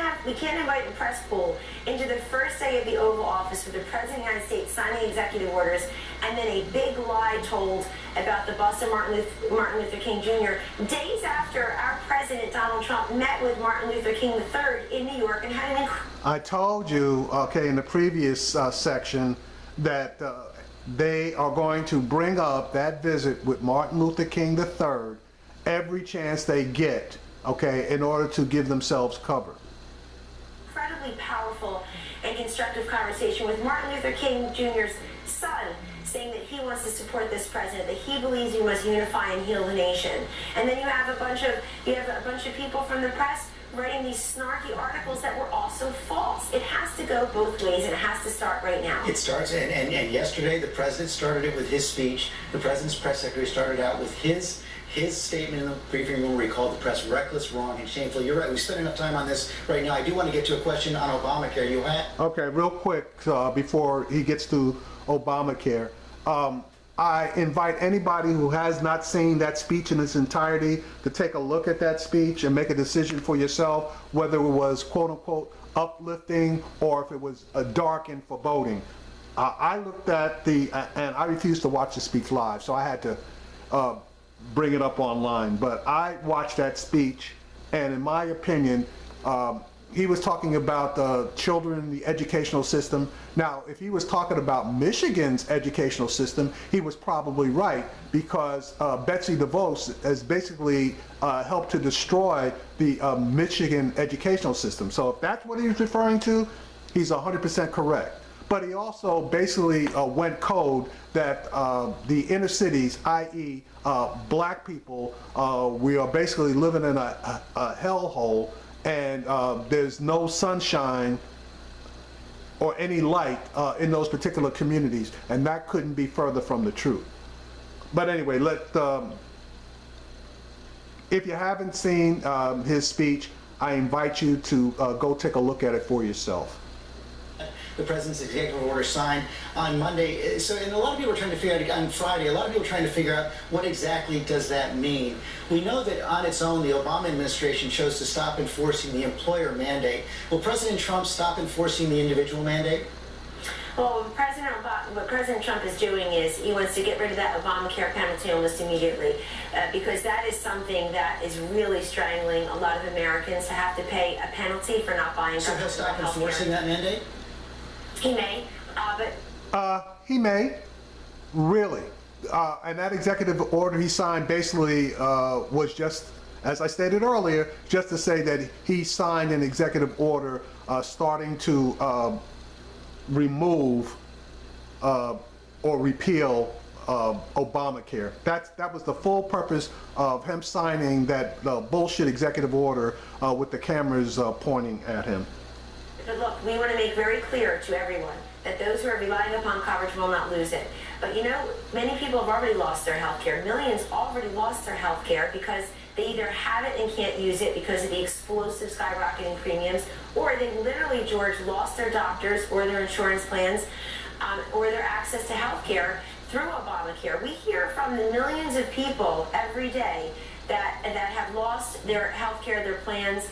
invite the press pool into the first day of the Oval Office with the President of the United States signing executive orders, and then a big lie told about the bust of Martin Luther King Jr. days after our President Donald Trump met with Martin Luther King III in New York and had an I told you, okay, in the previous section that they are going to bring up that visit with Martin Luther King III every chance they get, okay, in order to give themselves cover. incredibly powerful and constructive conversation with Martin Luther King Jr.'s son, saying that he wants to support this president, that he believes we must unify and heal the nation. And then you have a bunch of people from the press writing these snarky articles that were also false. It has to go both ways, and it has to start right now. It starts, and yesterday the president started it with his speech. The president's press secretary started out with his statement in the briefing room where he called the press reckless, wrong, and shameful. You're right, we spent enough time on this right now. I do want to get to a question on Obamacare. You had? Okay, real quick, before he gets to Obamacare, I invite anybody who has not seen that speech in its entirety to take a look at that speech and make a decision for yourself whether it was quote-unquote uplifting or if it was dark and foreboding. I looked at and I refused to watch the speech live, so I had to bring it up online. But I watched that speech, and in my opinion, he was talking about the children in the educational system. Now, if he was talking about Michigan's educational system, he was probably right, because Betsy DeVos has basically helped to destroy the Michigan educational system. So if that's what he was referring to, he's 100% correct. But he also basically went code that the inner cities, i.e. Black people, we are basically living in a hellhole, and there's no sunshine or any light in those particular communities, and that couldn't be further from the truth. But anyway, if you haven't seen his speech, I invite you to go take a look at it for yourself. The president's executive order signed on Monday. So, and a lot of people are trying to figure out, on Friday, a lot of people are trying to figure out what exactly does that mean. We know that on its own, the Obama administration chose to stop enforcing the employer mandate. Will President Trump stop enforcing the individual mandate? Well, what President Trump is doing is he wants to get rid of that Obamacare penalty almost immediately, because that is something that is really strangling a lot of Americans to have to pay a penalty for not buying. So he'll stop enforcing that mandate? He may, He may, really. And that executive order he signed basically was just, as I stated earlier, just to say that he signed an executive order starting to remove or repeal Obamacare. That was the full purpose of him signing that bullshit executive order with the cameras pointing at him. But look, we want to make very clear to everyone that those who are relying upon coverage will not lose it. But you know, many people have already lost their health care. Millions already lost their health care because they either have it and can't use it because of the explosive skyrocketing premiums, or they literally, George, lost their doctors or their insurance plans or their access to health care through Obamacare. We hear from the millions of people every day that have lost their health care, their plans,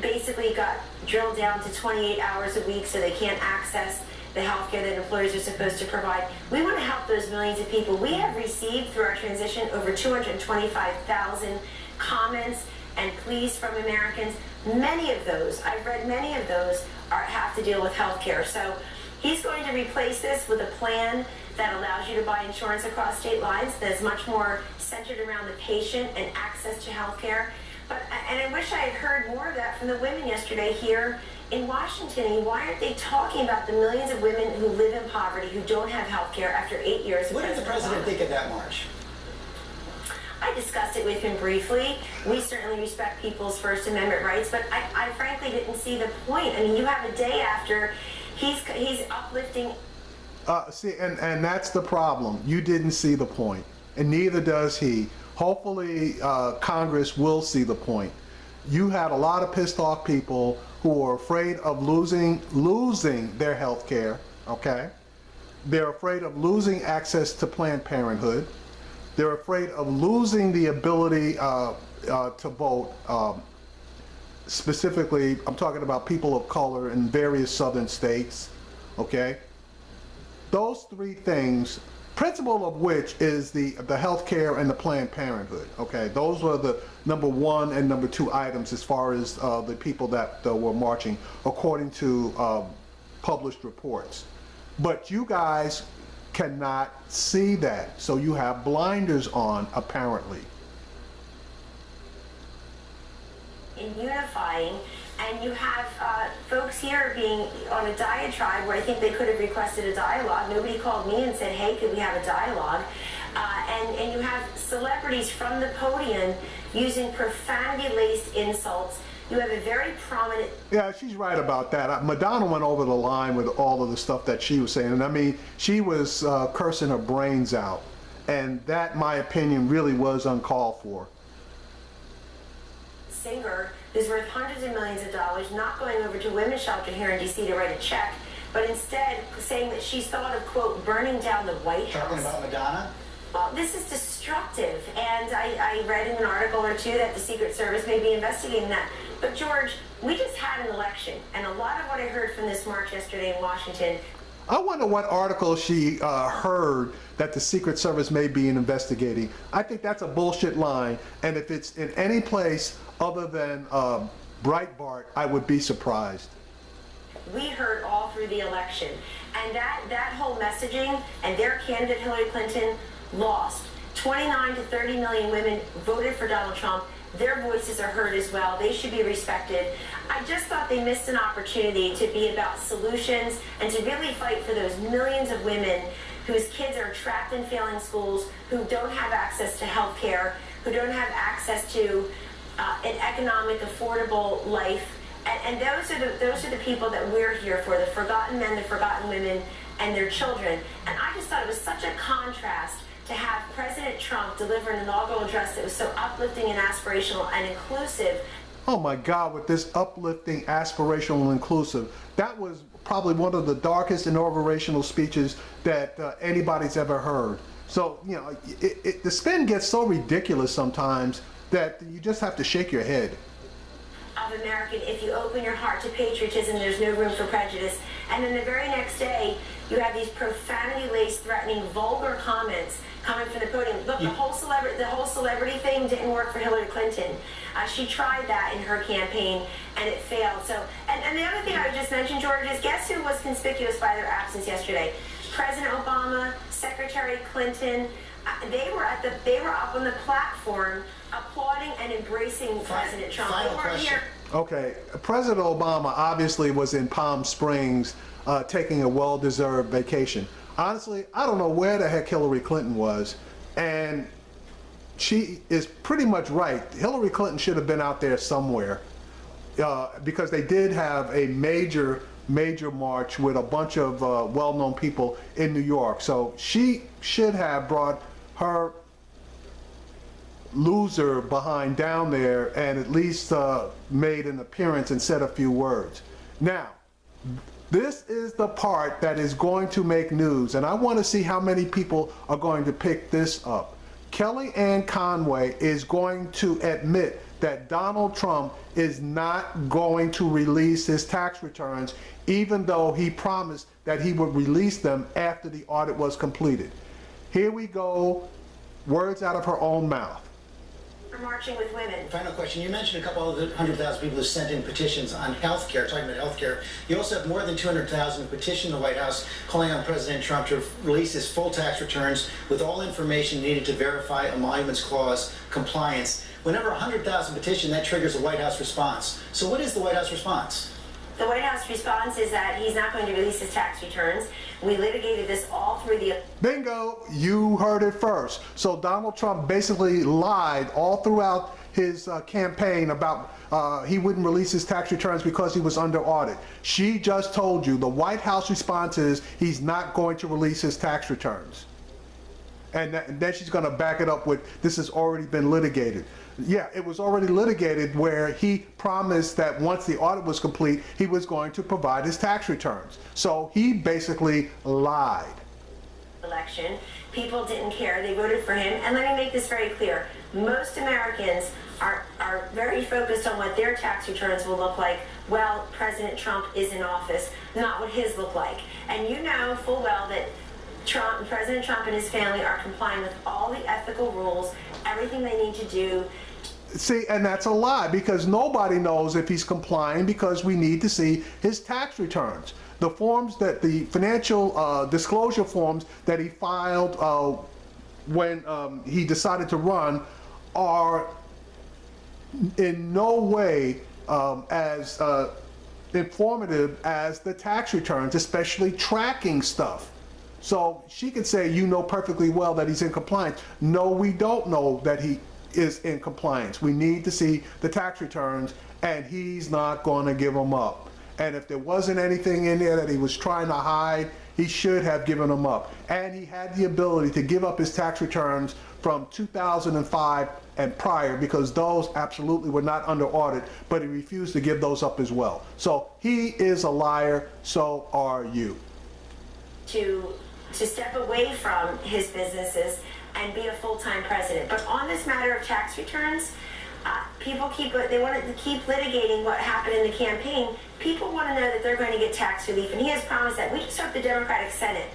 basically got drilled down to 28 hours a week so they can't access the health care that employers are supposed to provide. We want to help those millions of people. We have received through our transition over 225,000 comments and pleas from Americans. Many of those, I've read many of those, have to deal with health care. So he's going to replace this with a plan that allows you to buy insurance across state lines, that is much more centered around the patient and access to health care. And I wish I had heard more of that from the women yesterday here in Washington. I mean, why aren't they talking about the millions of women who live in poverty, who don't have health care after 8 years of What did the president think of that march? I discussed it with him briefly. We certainly respect people's First Amendment rights, but I frankly didn't see the point. I mean, you have a day after he's uplifting. See, and that's the problem. You didn't see the point, and neither does he. Hopefully, Congress will see the point. You had a lot of pissed off people who are afraid of losing their health care, okay? They're afraid of losing access to Planned Parenthood. They're afraid of losing the ability to vote. Specifically, I'm talking about people of color in various southern states, okay? Those three things, principal of which is the health care and the Planned Parenthood, okay? Those were the number one and number two items as far as the people that were marching, according to published reports. But you guys cannot see that, so you have blinders on, apparently. In unifying, and you have folks here being on a diatribe where I think they could have requested a dialogue. Nobody called me and said, hey, could we have a dialogue? And you have celebrities from the podium using profanity-laced insults. You have a very prominent... Yeah, she's right about that. Madonna went over the line with all of the stuff that she was saying. And I mean, she was cursing her brains out. And that, in my opinion, really was uncalled for. Singer who's worth hundreds of millions of dollars, not going over to a women's shelter here in D.C. to write a check, but instead saying that she's thought of, quote, burning down the White House. Talking about Madonna? Well, this is destructive, and I read in an article or two that the Secret Service may be investigating that. But George, we just had an election, and a lot of what I heard from this march yesterday in Washington. I wonder what article she heard that the Secret Service may be investigating. I think that's a bullshit line, and if it's in any place other than Breitbart, I would be surprised. We heard all through the election, and that whole messaging, and their candidate Hillary Clinton lost. 29 to 30 million women voted for Donald Trump. Their voices are heard as well. They should be respected. I just thought they missed an opportunity to be about solutions and to really fight for those millions of women whose kids are trapped in failing schools, who don't have access to health care, who don't have access to an economic, affordable life. And those are the people that we're here for, the forgotten men, the forgotten women, and their children. And I just thought it was such a contrast to have President Trump deliver an inaugural address that was so uplifting and aspirational and inclusive. Oh my God, with this uplifting, aspirational, and inclusive. That was probably one of the darkest inaugurational speeches that anybody's ever heard. So, you know, the spin gets so ridiculous sometimes that you just have to shake your head. Of American, if you open your heart to patriotism, there's no room for prejudice. And then the very next day, you have these profanity-laced, threatening, vulgar comments coming from the podium. Look, the whole celebrity thing didn't work for Hillary Clinton. She tried that in her campaign, and it failed. So, and the other thing I would just mention, George, is guess who was conspicuous by their absence yesterday? President Obama, Secretary Clinton. They were up on the platform applauding and embracing President Trump. They weren't here. Okay, President Obama obviously was in Palm Springs taking a well-deserved vacation. Honestly, I don't know where the heck Hillary Clinton was, and she is pretty much right. Hillary Clinton should have been out there somewhere because they did have a major march with a bunch of well-known people in New York. So she should have brought her loser behind down there and at least made an appearance and said a few words. Now, this is the part that is going to make news, and I want to see how many people are going to pick this up. Kellyanne Conway is going to admit that Donald Trump is not going to release his tax returns, even though he promised that he would release them after the audit was completed. Here we go, words out of her own mouth. March marching with women. Final question. You mentioned a couple of the 100,000 people who sent in petitions on health care, talking about health care. You also have more than 200,000 who petitioned the White House calling on President Trump to release his full tax returns with all information needed to verify Emoluments Clause compliance. Whenever 100,000 petition, that triggers a White House response. So what is the White House response? The White House response is that he's not going to release his tax returns. We litigated this all through the... Bingo, you heard it first. So Donald Trump basically lied all throughout his campaign about he wouldn't release his tax returns because he was under audit. She just told you the White House response is he's not going to release his tax returns. And then she's going to back it up with this has already been litigated. Yeah, it was already litigated where he promised that once the audit was complete, he was going to provide his tax returns. So he basically lied. Election. People didn't care. They voted for him. And let me make this very clear. Most Americans are very focused on what their tax returns will look like while President Trump is in office, not what his look like. And you know full well that President Trump and his family are complying with all the ethical rules, everything they need to do. See, and that's a lie because nobody knows if he's complying because we need to see his tax returns. The forms that the financial disclosure forms that he filed when he decided to run are in no way as informative as the tax returns, especially tracking stuff. So she could say, you know perfectly well that he's in compliance. No, we don't know that he is in compliance. We need to see the tax returns, and he's not going to give them up. And if there wasn't anything in there that he was trying to hide, he should have given them up. And he had the ability to give up his tax returns from 2005 and prior because those absolutely were not under audit, but he refused to give those up as well. So he is a liar, so are you. To step away from his businesses and be a full-time president. But on this matter of tax returns, people they want to keep litigating what happened in the campaign. People want to know that they're going to get tax relief, and he has promised that. We just hope the Democratic Senate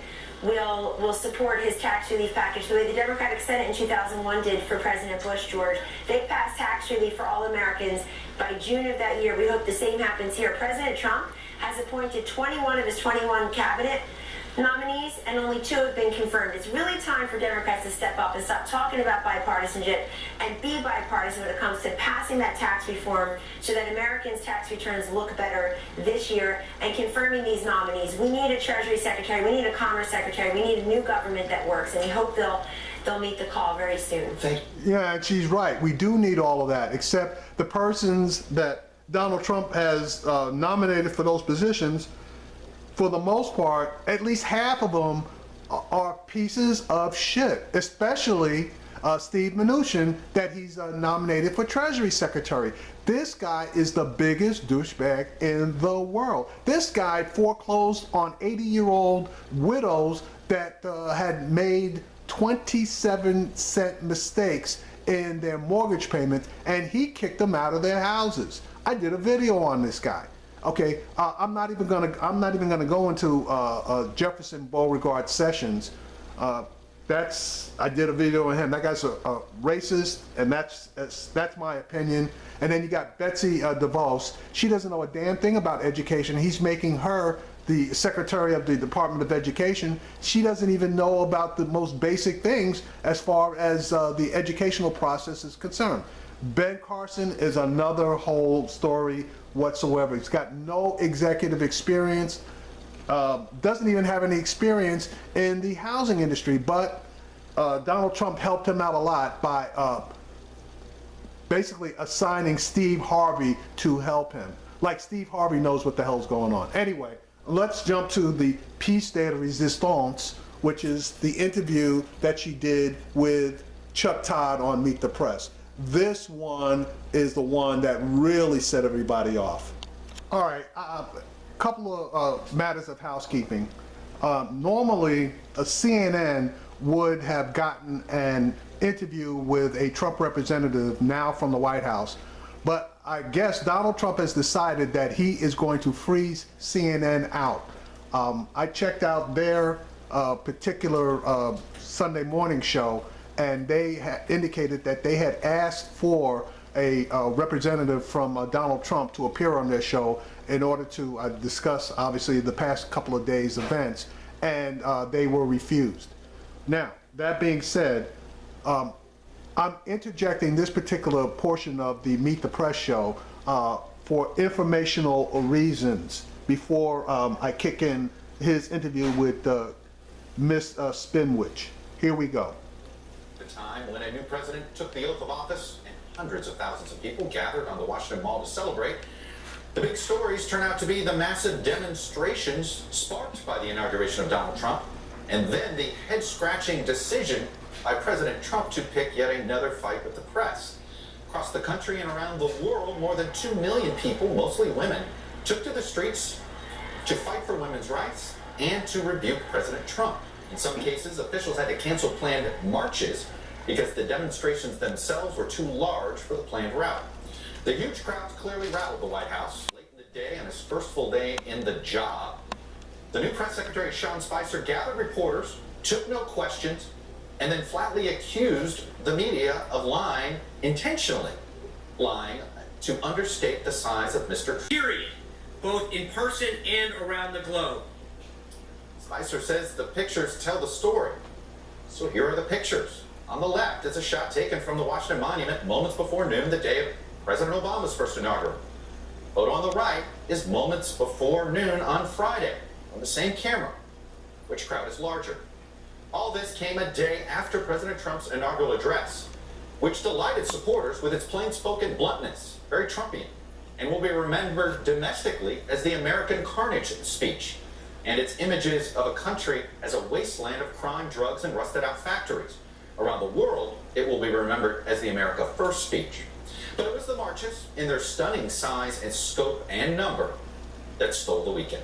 will support his tax relief package the way the Democratic Senate in 2001 did for President Bush, George. They passed tax relief for all Americans by June of that year. We hope the same happens here. President Trump has appointed 21 of his 21 cabinet nominees, and only 2 have been confirmed. It's really time for Democrats to step up and stop talking about bipartisanship and be bipartisan when it comes to passing that tax reform so that Americans' tax returns look better this year and confirming these nominees. We need a Treasury Secretary, we need a Commerce Secretary, we need a new government that works, and we hope they'll meet the call very soon. Yeah, and she's right. We do need all of that, except the persons that Donald Trump has nominated for those positions, for the most part, at least half of them are pieces of shit, especially Steve Mnuchin that he's nominated for Treasury Secretary. This guy is the biggest douchebag in the world. This guy foreclosed on 80-year-old widows that had made 27-cent mistakes in their mortgage payments, and he kicked them out of their houses. I did a video on this guy. Okay, I'm not even gonna go into Jefferson Beauregard Sessions. I did a video on him. That guy's a racist, and that's my opinion. And then you got Betsy DeVos. She doesn't know a damn thing about education. He's making her the Secretary of the Department of Education. She doesn't even know about the most basic things as far as the educational process is concerned. Ben Carson is another whole story whatsoever. He's got no executive experience, doesn't even have any experience in the housing industry, but Donald Trump helped him out a lot by basically assigning Steve Harvey to help him. Like Steve Harvey knows what the hell's going on. Anyway, let's jump to the piece de resistance, which is the interview that she did with Chuck Todd on Meet the Press. This one is the one that really set everybody off. All right, a couple of matters of housekeeping. Normally, a CNN would have gotten an interview with a Trump representative now from the White House, but I guess Donald Trump has decided that he is going to freeze CNN out. I checked out their particular Sunday morning show, and they had indicated that they had asked for a representative from Donald Trump to appear on their show in order to discuss, obviously, the past couple of days' events, and they were refused. Now, that being said, I'm interjecting this particular portion of the Meet the Press show for informational reasons before I kick in his interview with Miss Spinwich. Here we go. The time when a new president took the oath of office and hundreds of thousands of people gathered on the Washington Mall to celebrate. The big stories turn out to be the massive demonstrations sparked by the inauguration of Donald Trump, and then the head-scratching decision by President Trump to pick yet another fight with the press. Across the country and around the world, more than 2 million people, mostly women, took to the streets to fight for women's rights and to rebuke President Trump. In some cases, officials had to cancel planned marches because the demonstrations themselves were too large for the planned route. The huge crowds clearly rattled the White House late in the day on his first full day in the job. The new press secretary, Sean Spicer, gathered reporters, took no questions, and then flatly accused the media of lying, intentionally lying, to understate the size of Mr. Trump. Period. Both in person and around the globe. Spicer says the pictures tell the story. So here are the pictures. On the left is a shot taken from the Washington Monument moments before noon, the day of President Obama's first inaugural. Photo on the right is moments before noon on Friday on the same camera. Which crowd is larger? All this came a day after President Trump's inaugural address, which delighted supporters with its plain-spoken bluntness, very Trumpian, and will be remembered domestically as the American Carnage speech, and its images of a country as a wasteland of crime, drugs, and rusted-out factories. Around the world, it will be remembered as the America First speech. But it was the marches, in their stunning size and scope and number, that stole the weekend.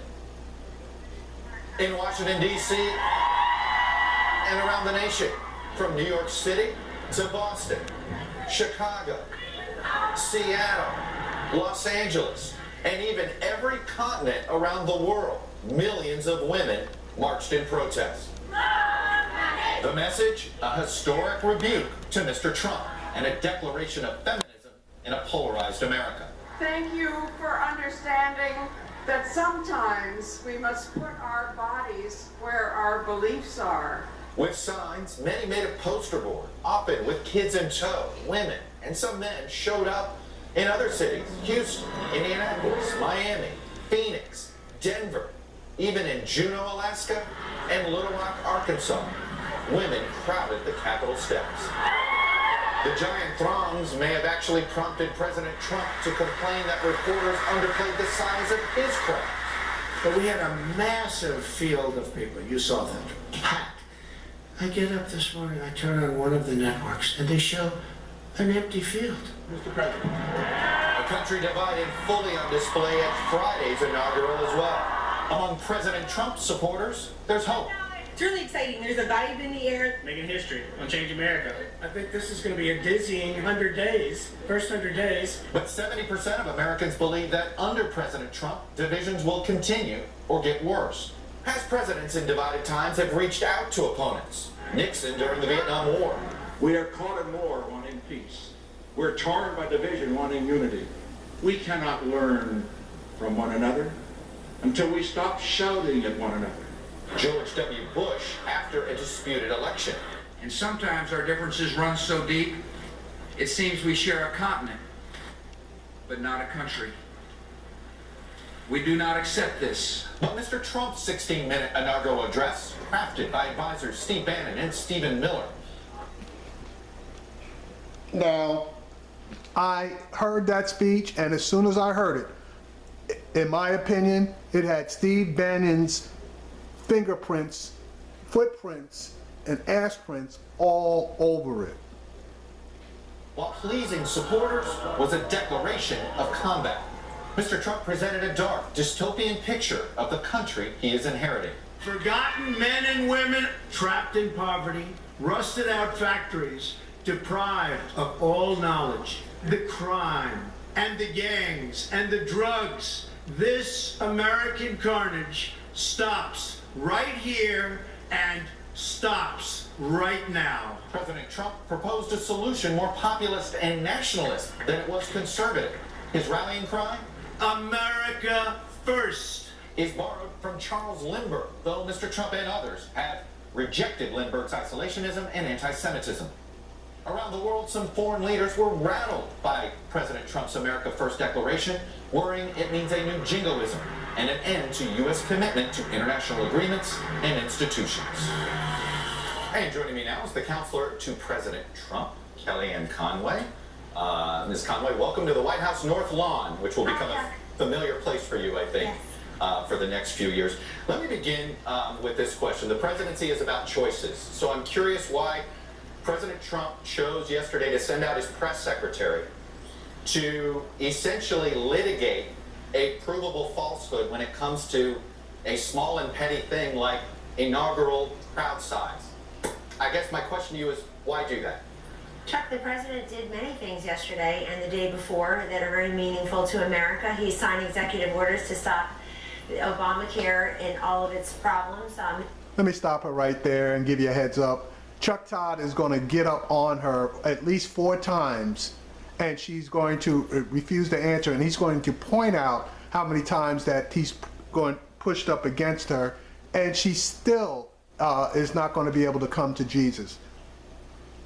In Washington, D.C., and around the nation, from New York City to Boston, Chicago, Seattle, Los Angeles, and even every continent around the world, millions of women marched in protest. The message, a historic rebuke to Mr. Trump and a declaration of feminism in a polarized America. Thank you for understanding that sometimes we must put our bodies where our beliefs are. With signs, many made a poster board, often with kids in tow. Women and some men showed up in other cities: Houston, Indianapolis, Miami, Phoenix, Denver, even in Juneau, Alaska, and Little Rock, Arkansas. Women crowded the Capitol steps. The giant throngs may have actually prompted President Trump to complain that reporters underplayed the size of his crowd. But we had a massive field of people. You saw them, packed. I get up this morning, I turn on one of the networks, and they show an empty field. Mr. President. A country divided, fully on display at Friday's inaugural as well. Among President Trump's supporters, there's hope. It's really exciting. There's a vibe in the air. Making history on Change America. I think this is going to be a dizzying 100 days, first 100 days. But 70% of Americans believe that under President Trump, divisions will continue or get worse. Past presidents in divided times have reached out to opponents. Nixon during the Vietnam War. We are caught in war wanting peace. We're torn by division wanting unity. We cannot learn from one another until we stop shouting at one another. George W. Bush after a disputed election. And sometimes our differences run so deep, it seems we share a continent, but not a country. We do not accept this. But Mr. Trump's 16-minute inaugural address, crafted by advisors Steve Bannon and Stephen Miller. Now, I heard that speech, and as soon as I heard it, in my opinion, it had Steve Bannon's fingerprints, footprints, and ass prints all over it. While pleasing supporters was a declaration of combat. Mr. Trump presented a dark, dystopian picture of the country he is inheriting. Forgotten men and women trapped in poverty, rusted out factories, deprived of all knowledge. The crime and the gangs and the drugs. This American carnage stops right here and stops right now. President Trump proposed a solution more populist and nationalist than it was conservative. His rallying cry? America first. Is borrowed from Charles Lindbergh, though Mr. Trump and others have rejected Lindbergh's isolationism and anti-Semitism. Around the world, some foreign leaders were rattled by President Trump's America First declaration, worrying it means a new jingoism and an end to U.S. commitment to international agreements and institutions. And joining me now is the counselor to President Trump, Kellyanne Conway. Ms. Conway, welcome to the White House North Lawn, which will become a familiar place for you, I think, for the next few years. Let me begin with this question. The presidency is about choices, so I'm curious why President Trump chose yesterday to send out his press secretary to essentially litigate a provable falsehood when it comes to a small and petty thing like inaugural crowd size. I guess my question to you is, why do that? Chuck, the president did many things yesterday and the day before that are very meaningful to America. He signed executive orders to stop Obamacare and all of its problems. Let me stop her right there and give you a heads up. Chuck Todd is going to get up on her at least 4 times, and she's going to refuse to answer, and he's going to point out how many times that he's pushed up against her, and she still is not going to be able to come to Jesus.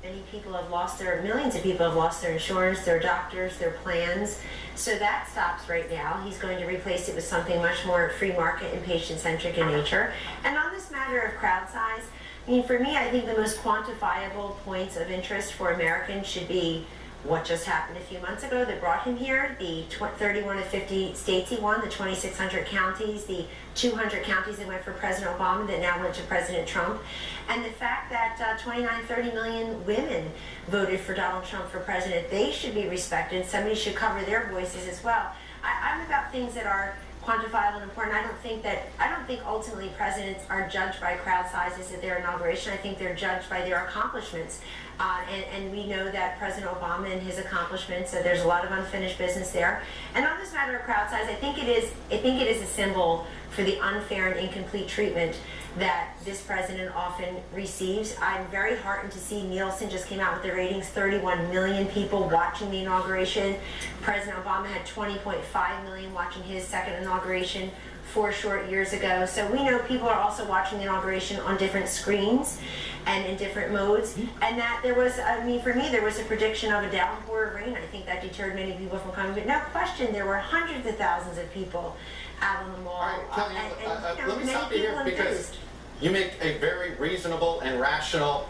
Many people have lost millions of people have lost their insurance, their doctors, their plans. So that stops right now. He's going to replace it with something much more free market and patient-centric in nature. And on this matter of crowd size, I mean, for me, I think the most quantifiable points of interest for Americans should be what just happened a few months ago that brought him here, the 31 of 50 states he won, the 2,600 counties, the 200 counties that went for President Obama that now went to President Trump, and the fact that 29, 30 million women voted for Donald Trump for president. They should be respected. Somebody should cover their voices as well. I'm about things that are quantifiable and important. I don't think ultimately presidents are judged by crowd sizes at their inauguration. I think they're judged by their accomplishments. And we know that President Obama and his accomplishments, there's a lot of unfinished business there. And on this matter of crowd size, I think it is a symbol for the unfair and incomplete treatment that this president often receives. I'm very heartened to see Nielsen just came out with the ratings, 31 million people watching the inauguration. President Obama had 20.5 million watching his second inauguration 4 short years ago. So we know people are also watching the inauguration on different screens and in different modes. And that there was, I mean, for me, there was a prediction of a downpour of rain. I think that deterred many people from coming. But no question, there were hundreds of thousands of people out on the mall. All right, Kellyanne, let me stop you here because you make a very reasonable and rational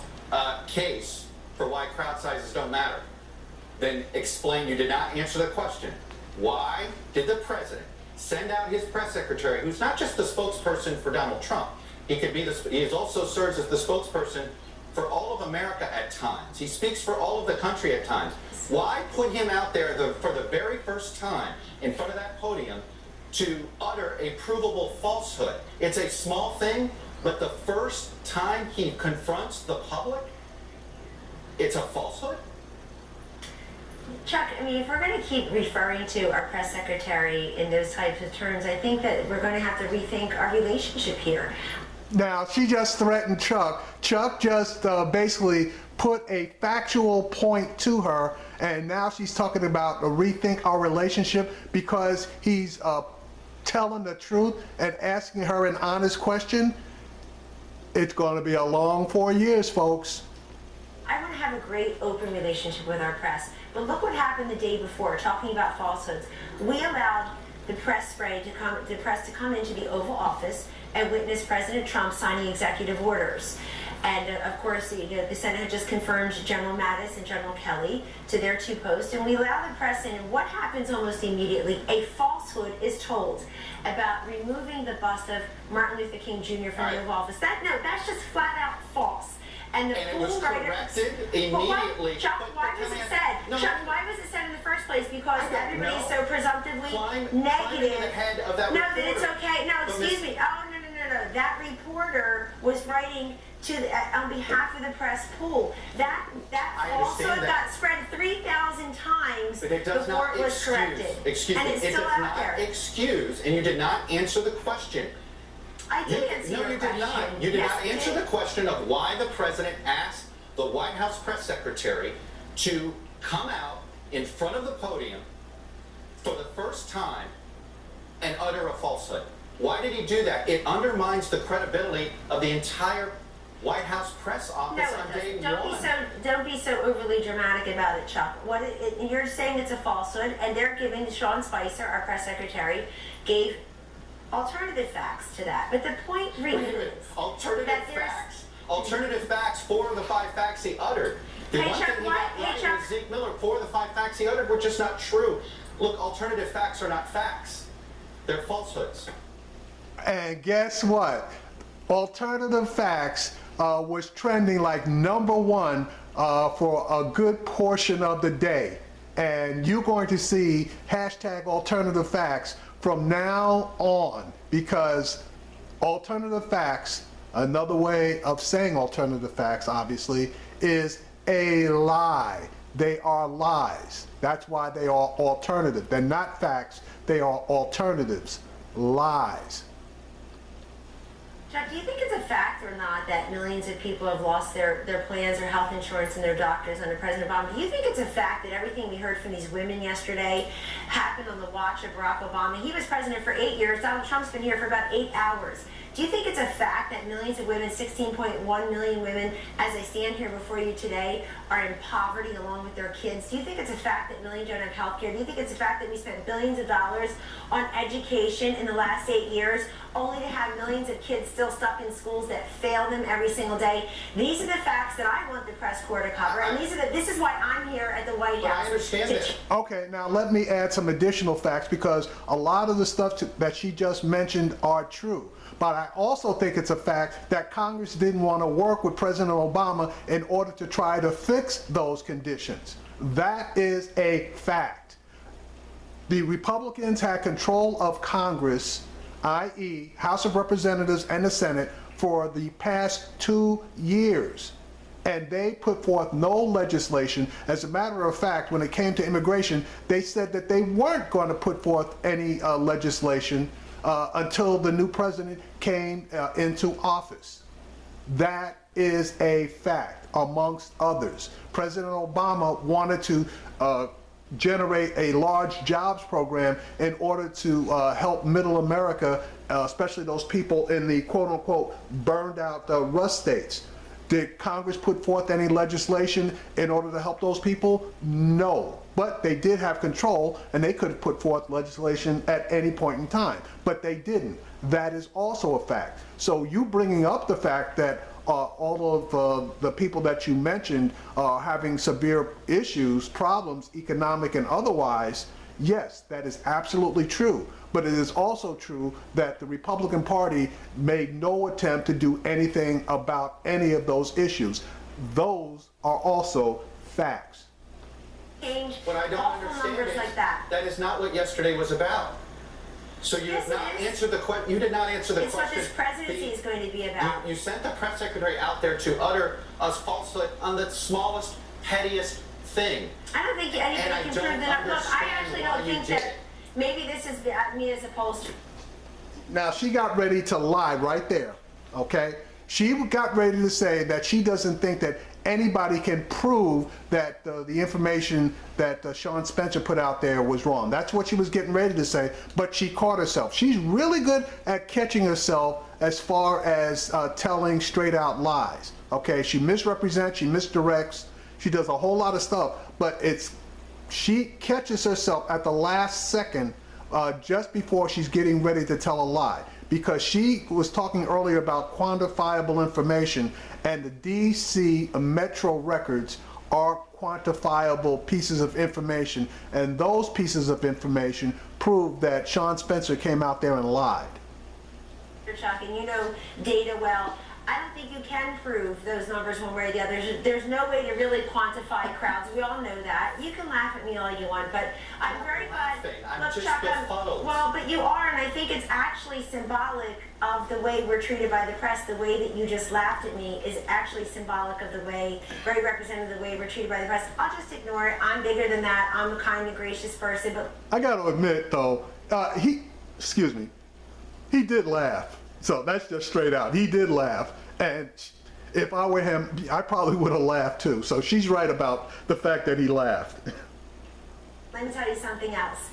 case for why crowd sizes don't matter. Then explain, you did not answer the question. Why did the president send out his press secretary, who's not just the spokesperson for Donald Trump, he also serves as the spokesperson for all of America at times. He speaks for all of the country at times. Why put him out there for the very first time in front of that podium to utter a provable falsehood? It's a small thing, but the first time he confronts the public, it's a falsehood? Chuck, I mean, if we're going to keep referring to our press secretary in those types of terms, I think that we're going to have to rethink our relationship here. Now, she just threatened Chuck. Chuck just basically put a factual point to her, and now she's talking about rethink our relationship because he's telling the truth and asking her an honest question. It's going to be a long 4 years, folks. I want to have a great open relationship with our press. But look what happened the day before, talking about falsehoods. We allowed the press to come into the Oval Office and witness President Trump signing executive orders. And of course, the Senate had just confirmed General Mattis and General Kelly to their 2 posts. And we allow the press in, and what happens almost immediately? A falsehood is told about removing the bust of Martin Luther King Jr. from the Oval Office. That's just flat out false. And it was corrected immediately. Chuck, why was it said? Chuck, why was it said in the first place? Because everybody is so presumptively negative. That it's okay. No, excuse me. Oh, no. That reporter was writing on behalf of the press pool. That also got spread 3,000 times before it was corrected. Excuse me. And it's still out there. Excuse, and you did not answer the question. I did answer No, your you question. did not. You did Yes, not I answer did. the question of why the president asked the White House press secretary to come out in front of the podium for the first time and utter a falsehood. Why did he do that? It undermines the credibility of the entire White House press No, office it on day doesn't. one. Don't be so overly dramatic about it, Chuck. You're saying it's a falsehood, and they're giving Sean Spicer, our press secretary, gave alternative facts to that. But the point Wait a remains minute. Alternative that there's. facts. Alternative facts, 4 of the 5 facts he uttered. The Hey, one Chuck, thing he what? got Hey, right Chuck. was Zeke Miller. 4 of the 5 facts he uttered were just not true. Look, alternative facts are not facts. They're falsehoods. And guess what? Alternative facts was trending like #1 for a good portion of the day. And you're going to see #alternative facts from now on, because alternative facts, another way of saying alternative facts, obviously, is a lie. They are lies. That's why they are alternative. They're not facts, they are alternatives. Lies. Chuck, do you think it's a fact or not that millions of people have lost their plans or health insurance and their doctors under President Obama? Do you think it's a fact that everything we heard from these women yesterday happened on the watch of Barack Obama? He was president for 8 years. Donald Trump's been here for about 8 hours. Do you think it's a fact that millions of women, 16.1 million women, as I stand here before you today, are in poverty along with their kids? Do you think it's a fact that millions don't have health care? Do you think it's a fact that we spent billions of dollars on education in the last 8 years, only to have millions of kids still stuck in schools that fail them every single day? These are the facts that I want the press corps to cover, and this is why I'm here at the White But House. I understand that. Okay, now let me add some additional facts, because a lot of the stuff that she just mentioned are true. But I also think it's a fact that Congress didn't want to work with President Obama in order to try to fix those conditions. That is a fact. The Republicans had control of Congress, i.e. House of Representatives and the Senate, for the past 2 years. And they put forth no legislation. As a matter of fact, when it came to immigration, they said that they weren't going to put forth any legislation until the new president came into office. That is a fact, amongst others. President Obama wanted to generate a large jobs program in order to help middle America, especially those people in the quote-unquote burned out rust states. Did Congress put forth any legislation in order to help those people? No. But they did have control, and they could have put forth legislation at any point in time. But they didn't. That is also a fact. So you bringing up the fact that all of the people that you mentioned are having severe issues, problems, economic and otherwise, yes, that is absolutely true. But it is also true that the Republican Party made no attempt to do anything about any of those issues. Those are also facts. Change What I don't awful understand numbers is like that. that is not what yesterday was about. So you Yes, did not it is. answer the question. You did not answer the It's what question. this presidency is going to be about. You sent the press secretary out there to utter a falsehood on the smallest, pettiest thing. I don't think And I anybody can don't prove that. Look, I understand actually why don't you think did that it. maybe this is me as opposed to. Now, she got ready to lie right there, okay? She got ready to say that she doesn't think that anybody can prove that the information that Sean Spencer put out there was wrong. That's what she was getting ready to say, but she caught herself. She's really good at catching herself as far as telling straight out lies, okay? She misrepresents, she misdirects, she does a whole lot of stuff, but she catches herself at the last second just before she's getting ready to tell a lie, because she was talking earlier about quantifiable information, and the DC Metro records are quantifiable pieces of information, and those pieces of information prove that Sean Spencer came out there and lied. Chuck, and you know data well. I don't think you can prove those numbers one way or the other. There's no way to really quantify crowds. We all know that. You can laugh at me all you want, but I'm very glad. I'm Look, just Chuck, befuddled. well, but you are, and I think it's actually symbolic of the way we're treated by the press. The way that you just laughed at me is actually symbolic of the way, very representative of the way we're treated by the press. I'll just ignore it. I'm bigger than that. I'm a kind and gracious person, but I got to admit, though, he did laugh. So that's just straight out. He did laugh. And if I were him, I probably would have laughed too. So she's right about the fact that he laughed. Let me tell you something else.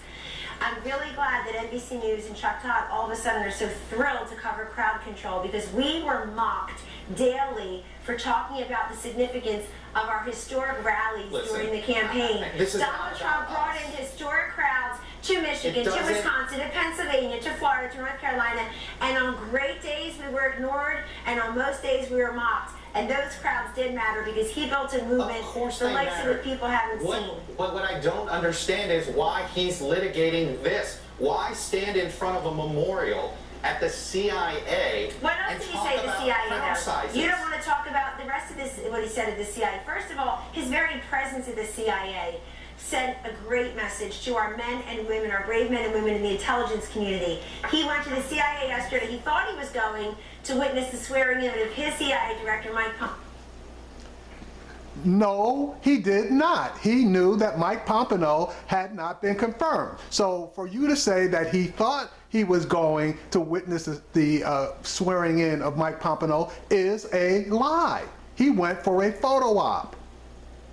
I'm really glad that NBC News and Chuck Todd all of a sudden are so thrilled to cover crowd control, because we were mocked daily for talking about the significance of our historic rallies during the campaign. Donald Trump brought in historic crowds to Michigan, to Wisconsin, to Pennsylvania, to Florida, to North Carolina, and on great days we were ignored, and on most days we were mocked. And those crowds did matter because he built a movement the likes of the people haven't seen. What I don't understand is why he's litigating this. Why stand in front of a memorial at the CIA? What else did he say to the CIA though? You don't want to talk about the rest of this, what he said at the CIA. First of all, his very presence at the CIA sent a great message to our men and women, our brave men and women in the intelligence community. He went to the CIA yesterday. He thought he was going to witness the swearing in of his CIA director, Mike Pompeo. No, he did not. He knew that Mike Pompeo had not been confirmed. So for you to say that he thought he was going to witness the swearing in of Mike Pompeo is a lie. He went for a photo op.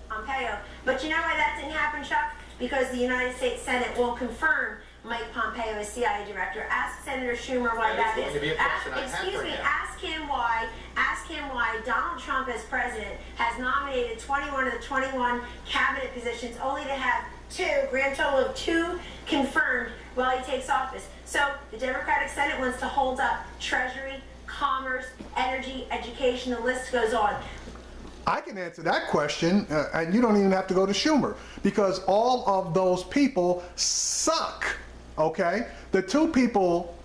Pompeo. But you know why that didn't happen, Chuck? Because the United States Senate won't confirm Mike Pompeo as CIA director. Ask Senator Schumer why that is. Ask him why Donald Trump as president has nominated 21 of the 21 cabinet positions, only to have grand total of 2 confirmed while he takes office. So the Democratic Senate wants to hold up Treasury, Commerce, Energy, Education, the list goes on. I can answer that question, and you don't even have to go to Schumer, because all of those people suck, okay? The 2 people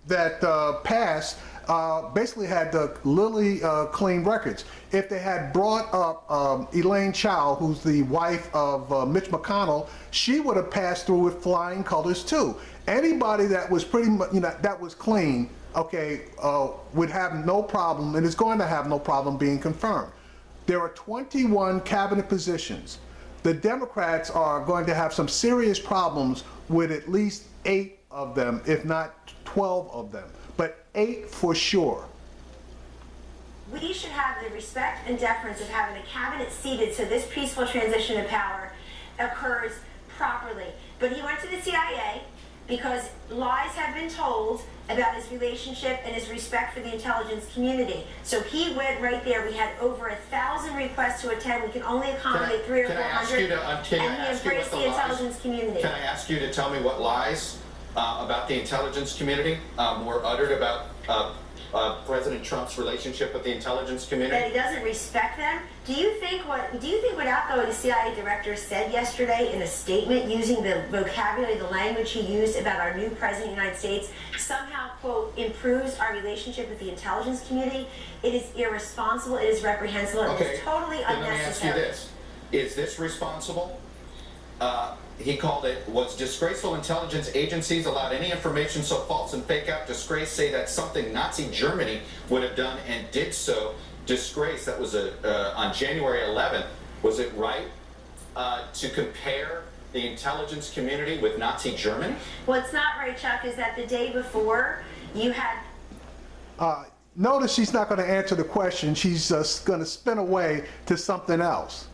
that passed basically had the lily clean records. If they had brought up Elaine Chao, who's the wife of Mitch McConnell, she would have passed through with flying colors too. Anybody that was pretty much, that was clean, okay, would have no problem, and is going to have no problem being confirmed. There are 21 cabinet positions. The Democrats are going to have some serious problems with at least 8 of them, if not 12 of them, but 8 for sure. We should have the respect and deference of having a cabinet seated so this peaceful transition of power occurs properly. But he went to the CIA because lies have been told about his relationship and his respect for the intelligence community. So he went right there. We had over 1,000 requests to attend. We can only accommodate 300 or 400, and he embraced the intelligence community. Can I ask you to tell me what lies about the intelligence community were uttered about President Trump's relationship with the intelligence community? That he doesn't respect them? Do you think what outgoing CIA director said yesterday in a statement, using the vocabulary, the language he used about our new president of the United States, somehow, quote, improves our relationship with the intelligence community? It is irresponsible, it is reprehensible, it is totally unnecessary. Then let me ask you this. Is this responsible? He called it, was disgraceful intelligence agencies allowed any information so false and fake out disgrace, say that something Nazi Germany would have done and did so. Disgrace, that was on January 11th. Was it right to compare the intelligence community with Nazi Germany? What's not right, Chuck, is that the day before you had... Notice she's not going to answer the question. She's going to spin away to something else.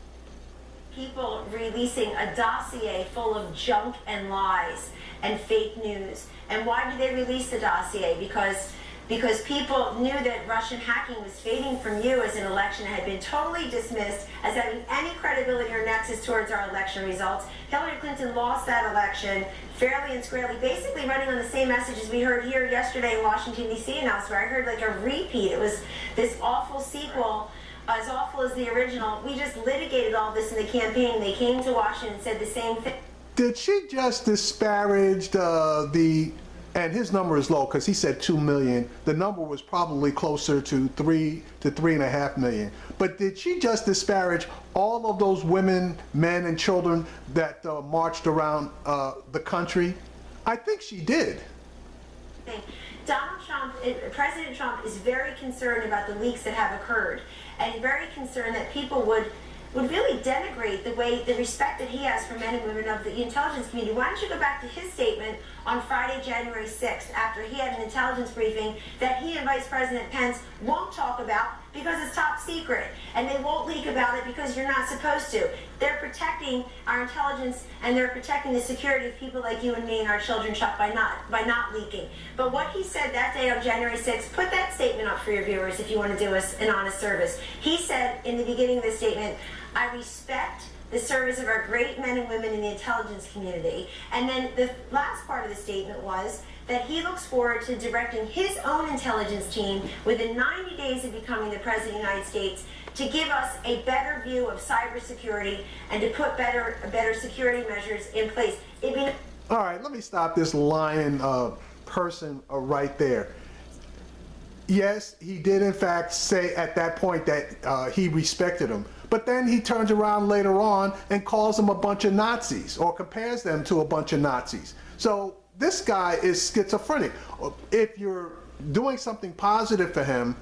People releasing a dossier full of junk and lies and fake news. And why did they release the dossier? Because people knew that Russian hacking was fading from you as an election that had been totally dismissed as having any credibility or nexus towards our election results. Hillary Clinton lost that election fairly and squarely, basically running on the same messages we heard here yesterday in Washington, D.C. and elsewhere. I heard like a repeat. It was this awful sequel. As awful as the original. We just litigated all this in the campaign. They came to Washington and said the same thing. Did she just disparage and his number is low because he said 2 million. The number was probably closer to 3 to 3.5 million. But did she just disparage all of those women, men, and children that marched around the country? I think she did. President Trump is very concerned about the leaks that have occurred, and very concerned that people would would really denigrate the respect that he has for men and women of the intelligence community. Why don't you go back to his statement on Friday, January 6th, after he had an intelligence briefing that he and Vice President Pence won't talk about because it's top secret, and they won't leak about it because you're not supposed to. They're protecting our intelligence, and they're protecting the security of people like you and me and our children, Chuck, by not leaking. But what he said that day on January 6th, put that statement up for your viewers if you want to do us an honest service. He said in the beginning of the statement, I respect the service of our great men and women in the intelligence community. And then the last part of the statement was that he looks forward to directing his own intelligence team within 90 days of becoming the President of the United States to give us a better view of cybersecurity and to put better security measures in place. All right, let me stop this lying person right there. Yes, he did in fact say at that point that he respected him. But then he turns around later on and calls them a bunch of Nazis or compares them to a bunch of Nazis. So this guy is schizophrenic. If you're doing something positive for him,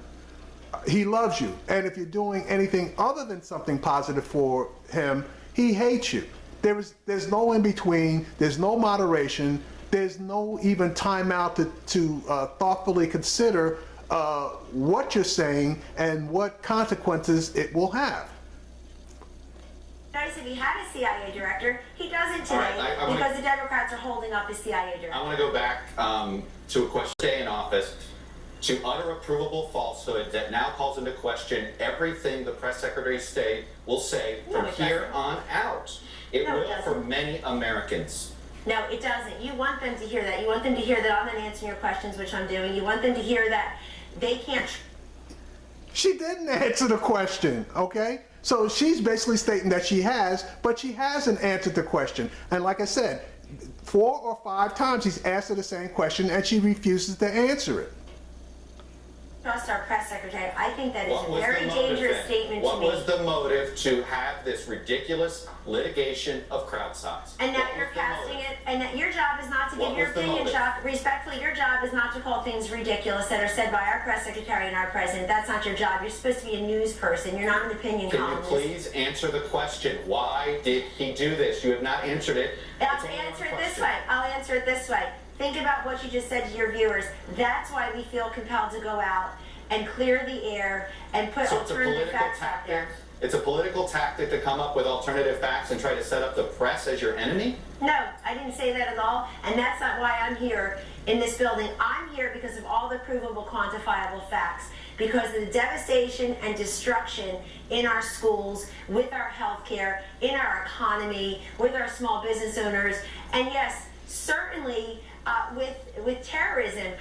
he loves you. And if you're doing anything other than something positive for him, he hates you. There's no in between. There's no moderation. There's no even time out to thoughtfully consider what you're saying and what consequences it will have. Nice if he had a CIA director. He doesn't today because the Democrats are holding up his CIA director. I want to go back to a question. Stay in office to utter a provable falsehood that now calls into question everything the press secretary of state will say from here on out. It will for many Americans. No, it doesn't. You want them to hear that. You want them to hear that I'm not answering your questions, which I'm doing. You want them to hear that they can't. She didn't answer the question, okay? So she's basically stating that she has, but she hasn't answered the question. And like I said, 4 or 5 times he's asked her the same question and she refuses to answer it. Trust our press secretary. I think that is a very dangerous statement to me. What was the motive to have this ridiculous litigation of crowd size? And now you're casting it, and that your job is not to give your opinion, Chuck. Respectfully, your job is not to call things ridiculous that are said by our press secretary and our president. That's not your job. You're supposed to be a news person. You're not an opinion columnist. Can you please answer the question? Why did he do this? You have not answered it. I'll answer it this way. I'll answer it this way. Think about what you just said to your viewers. That's why we feel compelled to go out and clear the air and put alternative facts out there. It's a political tactic to come up with alternative facts and try to set up the press as your enemy? No, I didn't say that at all, and that's not why I'm here in this building. I'm here because of all the provable, quantifiable facts, because of the devastation and destruction in our schools, with our health care, in our economy, with our small business owners, and yes, certainly with terrorism,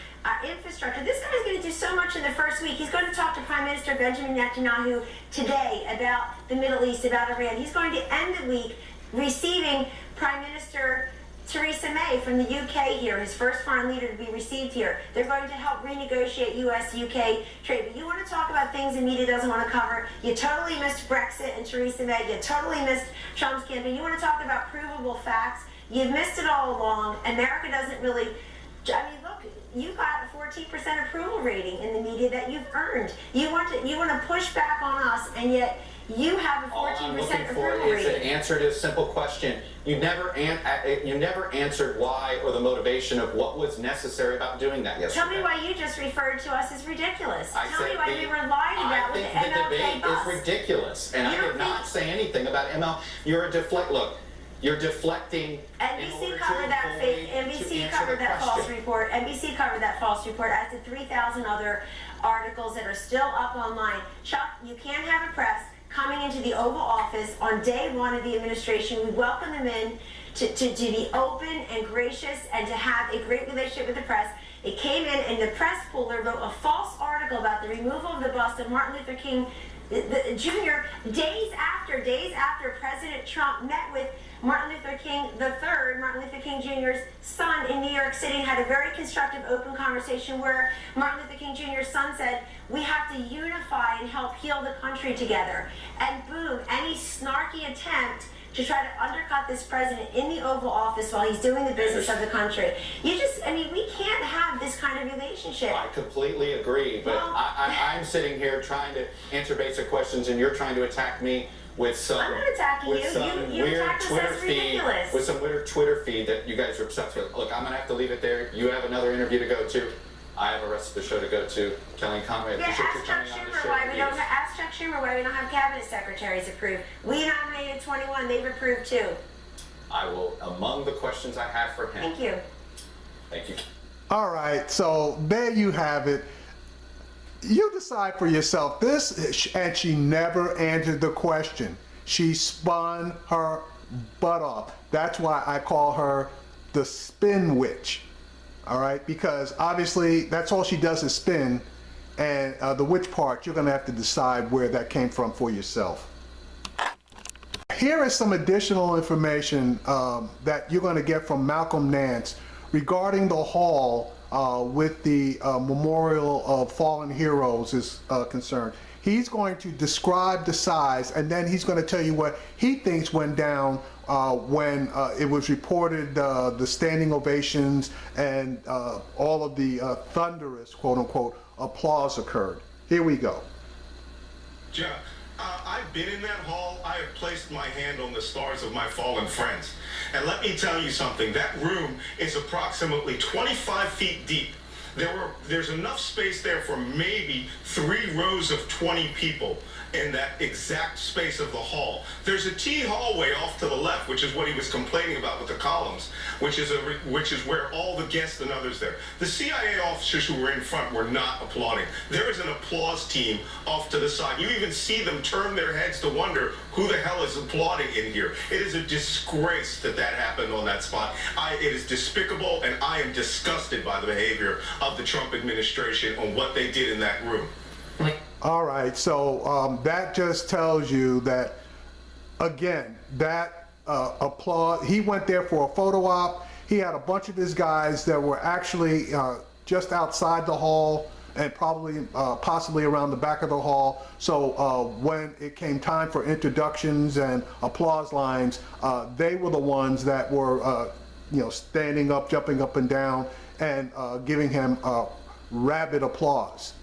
infrastructure. This guy's going to do so much in the first week. He's going to talk to Prime Minister Benjamin Netanyahu today about the Middle East, about Iran. He's going to end the week receiving Prime Minister Theresa May from the UK here, his first foreign leader to be received here. They're going to help renegotiate US-UK trade. But you want to talk about things the media doesn't want to cover. You totally missed Brexit and Theresa May. You totally missed Trump's campaign. You want to talk about provable facts. You've missed it all along. America doesn't really, I mean, look, you got a 14% approval rating in the media that you've earned. You want to push back on us, and yet you have a 14% All I'm looking approval for rating. is an answer to a simple question. You never answered why or the motivation of what was necessary about doing that yesterday. Tell me why you just referred to us as ridiculous. Tell me why we were lied I about with the think the MLK debate bus. is ridiculous, and I did not say anything about ML. You're deflecting. NBC covered that fake. NBC covered that false report. NBC covered that false report, as did 3,000 other articles that are still up online. Chuck, you can't have a press coming into the Oval Office on day one of the administration. We welcome them in to be open and gracious and to have a great relationship with the press. It came in, and the press pooler wrote a false article about the removal of the bust of Martin Luther King Jr. days after President Trump met with Martin Luther King III, Martin Luther King Jr.'s son, in New York City, had a very constructive, open conversation where Martin Luther King Jr.'s son said, we have to unify and help heal the country together. And boom, any snarky attempt to try to undercut this president in the Oval Office while he's doing the business of the country. We can't have this kind of relationship. I completely agree, but I'm sitting here trying to answer basic questions, and you're trying to attack me with some I'm not attacking with you. some You weird attacked us. Twitter That's feed ridiculous. with some weird Twitter feed that you guys are obsessed with. Look, I'm gonna have to leave it there. You have another interview to go to. I have a rest of the show to go to. Kellyanne, Conway, I Yeah, appreciate you ask Chuck coming on the Schumer show. why we don't ask Chuck Schumer why we don't have cabinet secretaries approved. We nominated 21. They've approved 2. I will, among the questions I have for him. Thank you. Thank you. All right, so there you have it. You decide for yourself. And she never answered the question. She spun her butt off. That's why I call her the spin witch. All right, because obviously that's all she does is spin, and the witch part, you're gonna have to decide where that came from for yourself. Here is some additional information that you're gonna get from Malcolm Nance regarding the hall with the Memorial of Fallen Heroes is concerned. He's going to describe the size, and then he's going to tell you what he thinks went down when it was reported the standing ovations and all of the thunderous, quote unquote, applause occurred. Here we go. John, I've been in that hall. I have placed my hand on the stars of my fallen friends. And let me tell you something, that room is approximately 25 feet deep. There's enough space there for maybe 3 rows of 20 people in that exact space of the hall. There's a T hallway off to the left, which is what he was complaining about with the columns, which is where all the guests and others there. The CIA officers who were in front were not applauding. There is an applause team off to the side. You even see them turn their heads to wonder who the hell is applauding in here. It is a disgrace that happened on that spot. It is despicable, and I am disgusted by the behavior of the Trump administration on what they did in that room. All right, so that just tells you that, again, that applause, he went there for a photo op. He had a bunch of his guys that were actually just outside the hall and probably possibly around the back of the hall. So when it came time for introductions and applause lines, they were the ones that were standing up, jumping up and down, and giving him rabid applause.